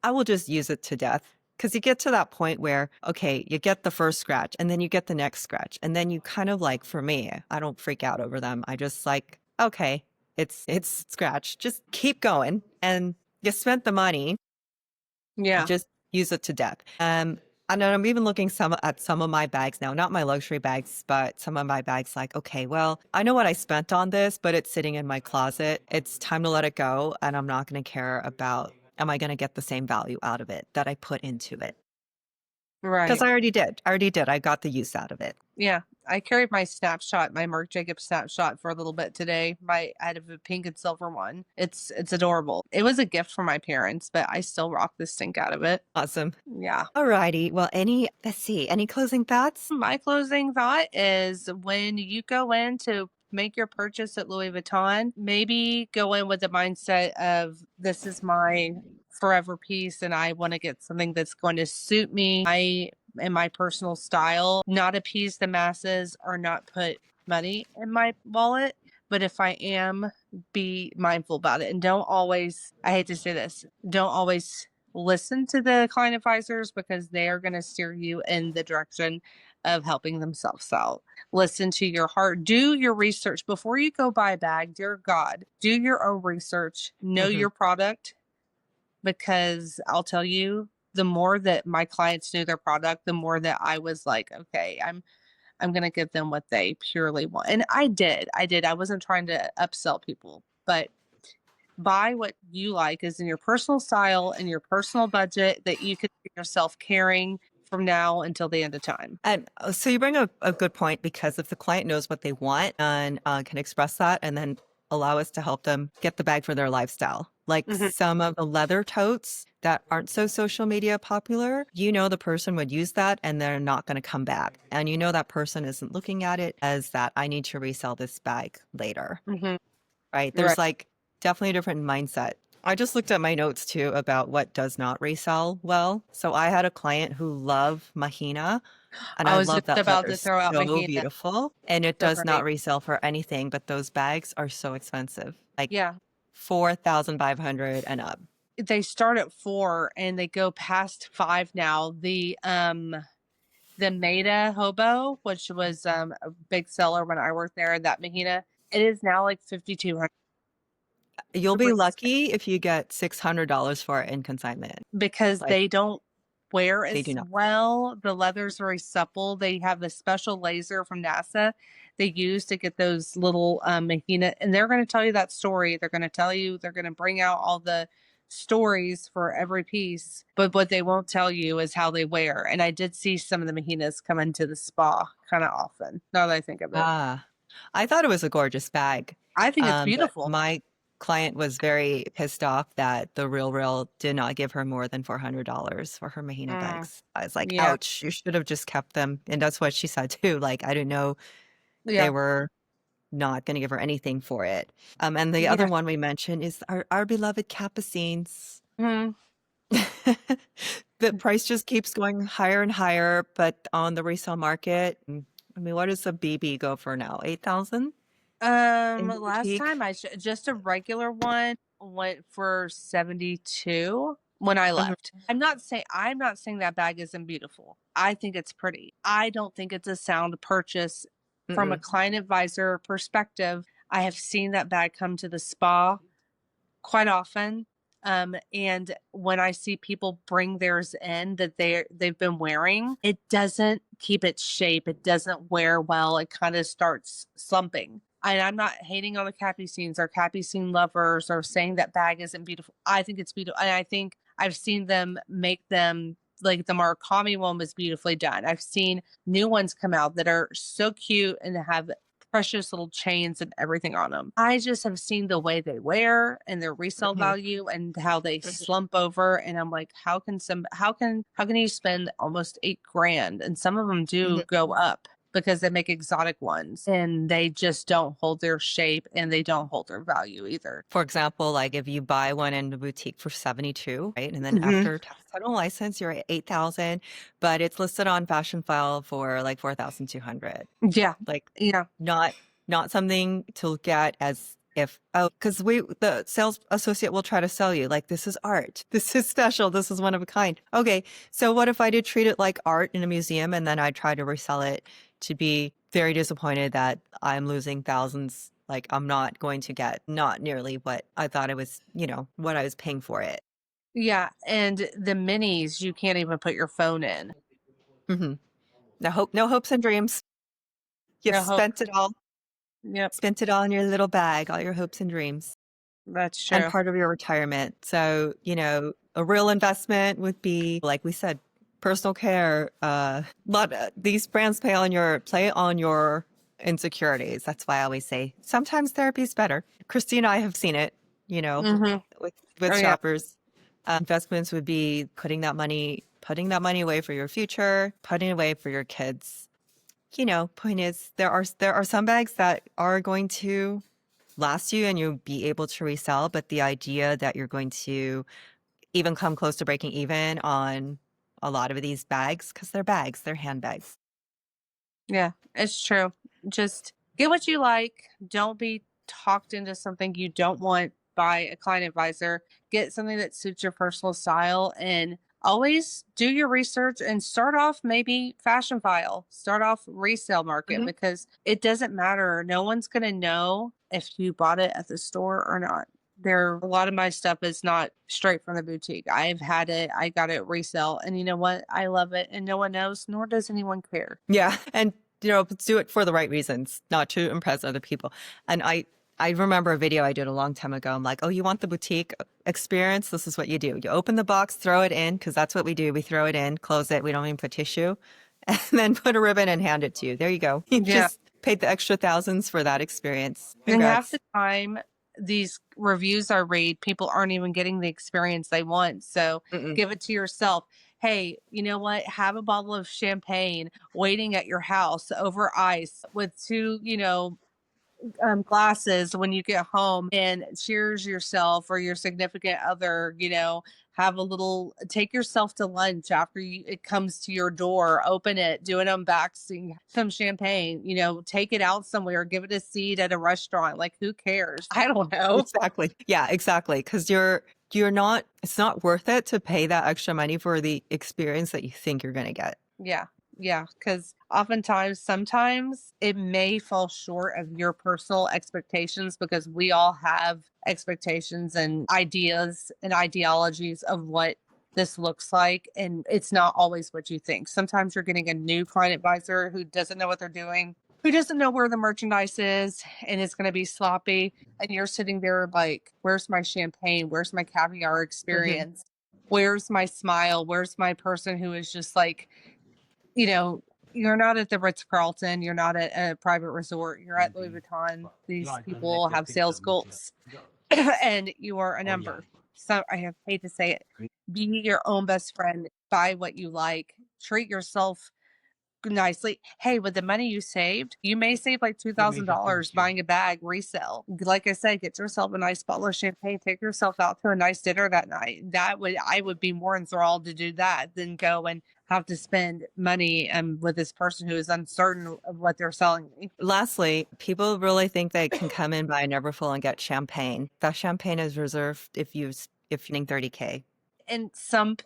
Speaker 1: I will just use it to death. Because you get to that point where, okay, you get the first scratch and then you get the next scratch. And then you kind of like, for me, I don't freak out over them. I just like, okay, it's scratch. Just keep going. And you spent the money,
Speaker 2: Yeah.
Speaker 1: just use it to death. And then I'm even looking at some of my bags now, not my luxury bags, but some of my bags like, okay, well, I know what I spent on this, but it's sitting in my closet. It's time to let it go. And I'm not going to care about, am I going to get the same value out of it that I put into it? Because
Speaker 2: Right.
Speaker 1: I already did. I already did. I got the use out of it.
Speaker 2: Yeah. I carried my snapshot, my Marc Jacobs snapshot for a little bit today. I had a pink and silver one. It's adorable. It was a gift from my parents, but I still rock the stink out of it.
Speaker 1: Awesome.
Speaker 2: Yeah.
Speaker 1: Alrighty. Well, let's see, any closing thoughts?
Speaker 2: My closing thought is when you go in to make your purchase at Louis Vuitton, maybe go in with the mindset of this is my forever piece and I want to get something that's going to suit me. I and my personal style, not appease the masses or not put money in my wallet. But if I am, be mindful about it and don't always, I hate to say this, don't always listen to the client advisors because they are going to steer you in the direction of helping themselves out. Listen to your heart. Do your research before you go buy a bag. Dear God, do your own research. Know
Speaker 1: Mhm.
Speaker 2: your product because I'll tell you, the more that my clients knew their product, the more that I was like, okay, I'm going to give them what they purely want. And I did. I wasn't trying to upsell people, but buy what you like is in your personal style and your personal budget that you could see yourself carrying from now until the end of time.
Speaker 1: And so you bring a good point because if the client knows what they want and can express that and then allow us to help them get the bag for their lifestyle, like
Speaker 2: Mhm.
Speaker 1: some of the leather totes that aren't so social media popular, the person would use that and they're not going to come back. And that person isn't looking at it as that I need to resell this bag later,
Speaker 2: Mhm.
Speaker 1: right?
Speaker 2: Right.
Speaker 1: There's like definitely a different mindset. I just looked at my notes too about what does not resell well. So I had a client who loved Mahina. And
Speaker 2: I
Speaker 1: I
Speaker 2: was
Speaker 1: love
Speaker 2: just
Speaker 1: that
Speaker 2: about
Speaker 1: leather.
Speaker 2: to throw out
Speaker 1: So
Speaker 2: Mahina.
Speaker 1: beautiful. And it
Speaker 2: So
Speaker 1: does not
Speaker 2: great.
Speaker 1: resell for anything, but those bags are so expensive. Like
Speaker 2: Yeah.
Speaker 1: 4,500 and up.
Speaker 2: They start at 4 and they go past 5 now. The Maida Hobo, which was a big seller when I worked there, that Mahina, it is now like 5,200.
Speaker 1: You'll be lucky if you get $600 for it in consignment.
Speaker 2: Because
Speaker 1: Like
Speaker 2: they don't wear
Speaker 1: they do
Speaker 2: as
Speaker 1: not.
Speaker 2: well. The leather's very supple. They have a special laser from NASA they use to get those little mahina, and they're going to tell you that story. They're going to tell you, they're going to bring out all the stories for every piece, but what they won't tell you is how they wear. And I did see some of the mahinas come into the spa kind of often, now that I think of it.
Speaker 1: Ah, I thought it was a gorgeous bag.
Speaker 2: I think it's
Speaker 1: But
Speaker 2: beautiful.
Speaker 1: my client was very pissed off that the Real did not give her more than $400 for her Mahina
Speaker 2: Mm,
Speaker 1: bags. I was like,
Speaker 2: yeah.
Speaker 1: ouch, you should have just kept them. And that's what she said too. Like, I didn't know they
Speaker 2: Yeah.
Speaker 1: were not going to give her anything for it. And the other
Speaker 2: Yeah.
Speaker 1: one we mentioned is our beloved Capucines.
Speaker 2: Mhm.
Speaker 1: The price just keeps going higher and higher, but on the resale market, I mean, what does a BB go for now? 8,000 in the
Speaker 2: Last
Speaker 1: boutique?
Speaker 2: time just a regular one went for 72 when I
Speaker 1: Mhm,
Speaker 2: left. I'm not saying that bag isn't beautiful. I think it's pretty. I don't think it's a sound purchase from a
Speaker 1: mm-mm,
Speaker 2: client advisor perspective. I have seen that bag come to the spa quite often. And when I see people bring theirs in that they've been wearing, it doesn't keep its shape. It doesn't wear well. It kind of starts slumping. And I'm not hating on the Capucines or Capucine lovers or saying that bag isn't beautiful. I think it's beautiful. And I think I've seen them make them like the Murakami one was beautifully done. I've seen new ones come out that are so cute and have precious little chains and everything on them. I just have seen the way they wear and their resale
Speaker 1: mhm,
Speaker 2: value and how they
Speaker 1: mhm,
Speaker 2: slump over. And I'm like, how can you spend almost 8 grand? And some of them do
Speaker 1: mhm.
Speaker 2: go up because they make exotic ones and they just don't hold their shape and they don't hold their value either.
Speaker 1: For example, like if you buy one in the boutique for 72, right? And then
Speaker 2: Hmm.
Speaker 1: after tax title license, you're at 8,000, but it's listed on Fashion File for like 4,200.
Speaker 2: Yeah.
Speaker 1: Like
Speaker 2: Yeah.
Speaker 1: not not something to look at as because the sales associate will try to sell you like, this is art, this is special, this is one of a kind. Okay, so what if I did treat it like art in a museum and then I try to resell it, to be very disappointed that I'm losing thousands? Like, I'm not going to get not nearly what I thought it was, what I was paying for it.
Speaker 2: Yeah, and the minis, you can't even put your phone in.
Speaker 1: Hmm. No hopes and dreams. You've
Speaker 2: No hope.
Speaker 1: spent it all.
Speaker 2: Yep,
Speaker 1: Spent it all in your little bag, all your hopes and dreams,
Speaker 2: that's
Speaker 1: and
Speaker 2: true.
Speaker 1: part of your retirement. So, a real investment would be, like we said, personal care. These brands play on your insecurities. That's why I always say sometimes therapy is better. Christy and I have seen it,
Speaker 2: Mm-hmm.
Speaker 1: with
Speaker 2: Oh, yeah.
Speaker 1: shoppers. Investments would be putting that money away for your future, putting it away for your kids. Point is, there are some bags that are going to last you and you'll be able to resell, but the idea that you're going to even come close to breaking even on a lot of these bags, because they're handbags.
Speaker 2: Yeah, it's true. Just get what you like. Don't be talked into something you don't want by a client advisor. Get something that suits your personal style and always do your research and start off maybe fashion file, start off resale market
Speaker 1: Mhm.
Speaker 2: because it doesn't matter. No one's going to know if you bought it at the store or not. A lot of my stuff is not straight from the boutique. I've had it, I got it resale, and you know what? I love it, and no one knows, nor does anyone care.
Speaker 1: Yeah. And, do it for the right reasons, not to impress other people. And I remember a video I did a long time ago. I'm like, oh, you want the boutique experience? This is what you do. You open the box, throw it in, because that's what we do. We throw it in, close it. We don't even put tissue, and then put a ribbon and hand it to you. There you go. You
Speaker 2: Yeah.
Speaker 1: just paid the extra thousands for that experience.
Speaker 2: And half
Speaker 1: Congrats.
Speaker 2: the time, these reviews I read, people aren't even getting the experience they want. So
Speaker 1: Mm-mm.
Speaker 2: give it to yourself. Hey, you know what? Have a bottle of champagne waiting at your house over ice with two, glasses when you get home and cheers yourself or your significant other, take yourself to lunch after it comes to your door, open it, do an unboxing, some champagne, take it out somewhere, give it a seat at a restaurant. Like, who cares? I don't know.
Speaker 1: Exactly. Yeah, exactly. Because it's not worth it to pay that extra money for the experience that you think you're going to get.
Speaker 2: Yeah. Yeah. Because sometimes it may fall short of your personal expectations because we all have expectations and ideas and ideologies of what this looks like. And it's not always what you think. Sometimes you're getting a new client advisor who doesn't know what they're doing, who doesn't know where the merchandise is, and it's going to be sloppy. And you're sitting there like, where's my champagne? Where's my caviar
Speaker 1: Hmm.
Speaker 2: experience? Where's my smile? Where's my person who is just like, you know, you're not at the Ritz Carlton, you're not at a private resort, you're at Louis Vuitton. These people have sales goals and you are a number. So hate to say it. Be your own best friend, buy what you like, treat yourself nicely. Hey, with the money you saved, you may save like $2,000 buying a bag resale. Like I said, get yourself a nice bottle of champagne, take yourself out to a nice dinner that night. I would be more enthralled to do that than go and have to spend money with this person who is uncertain of what they're selling me.
Speaker 1: Lastly, people really think they can come in, buy a Neverfull and get champagne. That champagne is reserved if you're getting 30K.
Speaker 2: And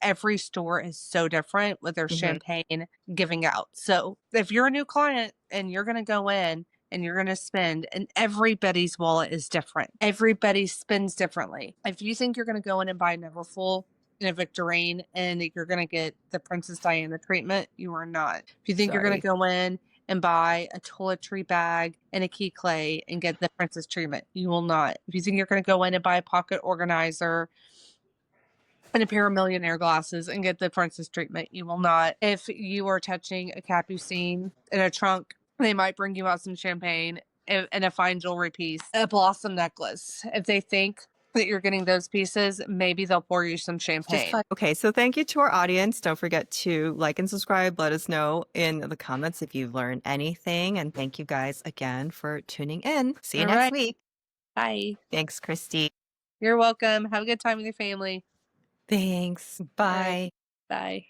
Speaker 2: every store is so different with their
Speaker 1: Hmm.
Speaker 2: champagne giving out. So if you're a new client and you're going to go in and you're going to spend, and everybody's wallet is different, everybody spends differently. If you think you're going to go in and buy Neverfull in a Victorine and you're going to get the Princess Diana treatment, you are not. If you think you're going to
Speaker 1: Sorry.
Speaker 2: go in and buy a toiletry bag and a key clay and get the princess treatment, you will not. If you think you're going to go in and buy a pocket organizer and a pair of millionaire glasses and get the princess treatment, you will not. If you are touching a capucine in a trunk, they might bring you out some champagne and a fine jewelry piece, a blossom necklace. If they think that you're getting those pieces, maybe they'll pour you some champagne.
Speaker 1: Okay, so thank you to our audience. Don't forget to like and subscribe. Let us know in the comments if you've learned anything. And thank you guys again for tuning in. See you
Speaker 2: All
Speaker 1: next
Speaker 2: right.
Speaker 1: week.
Speaker 2: Bye.
Speaker 1: Thanks, Christy.
Speaker 2: You're welcome. Have a good time with your family.
Speaker 1: Thanks.
Speaker 2: All right.
Speaker 1: Bye.
Speaker 2: Bye.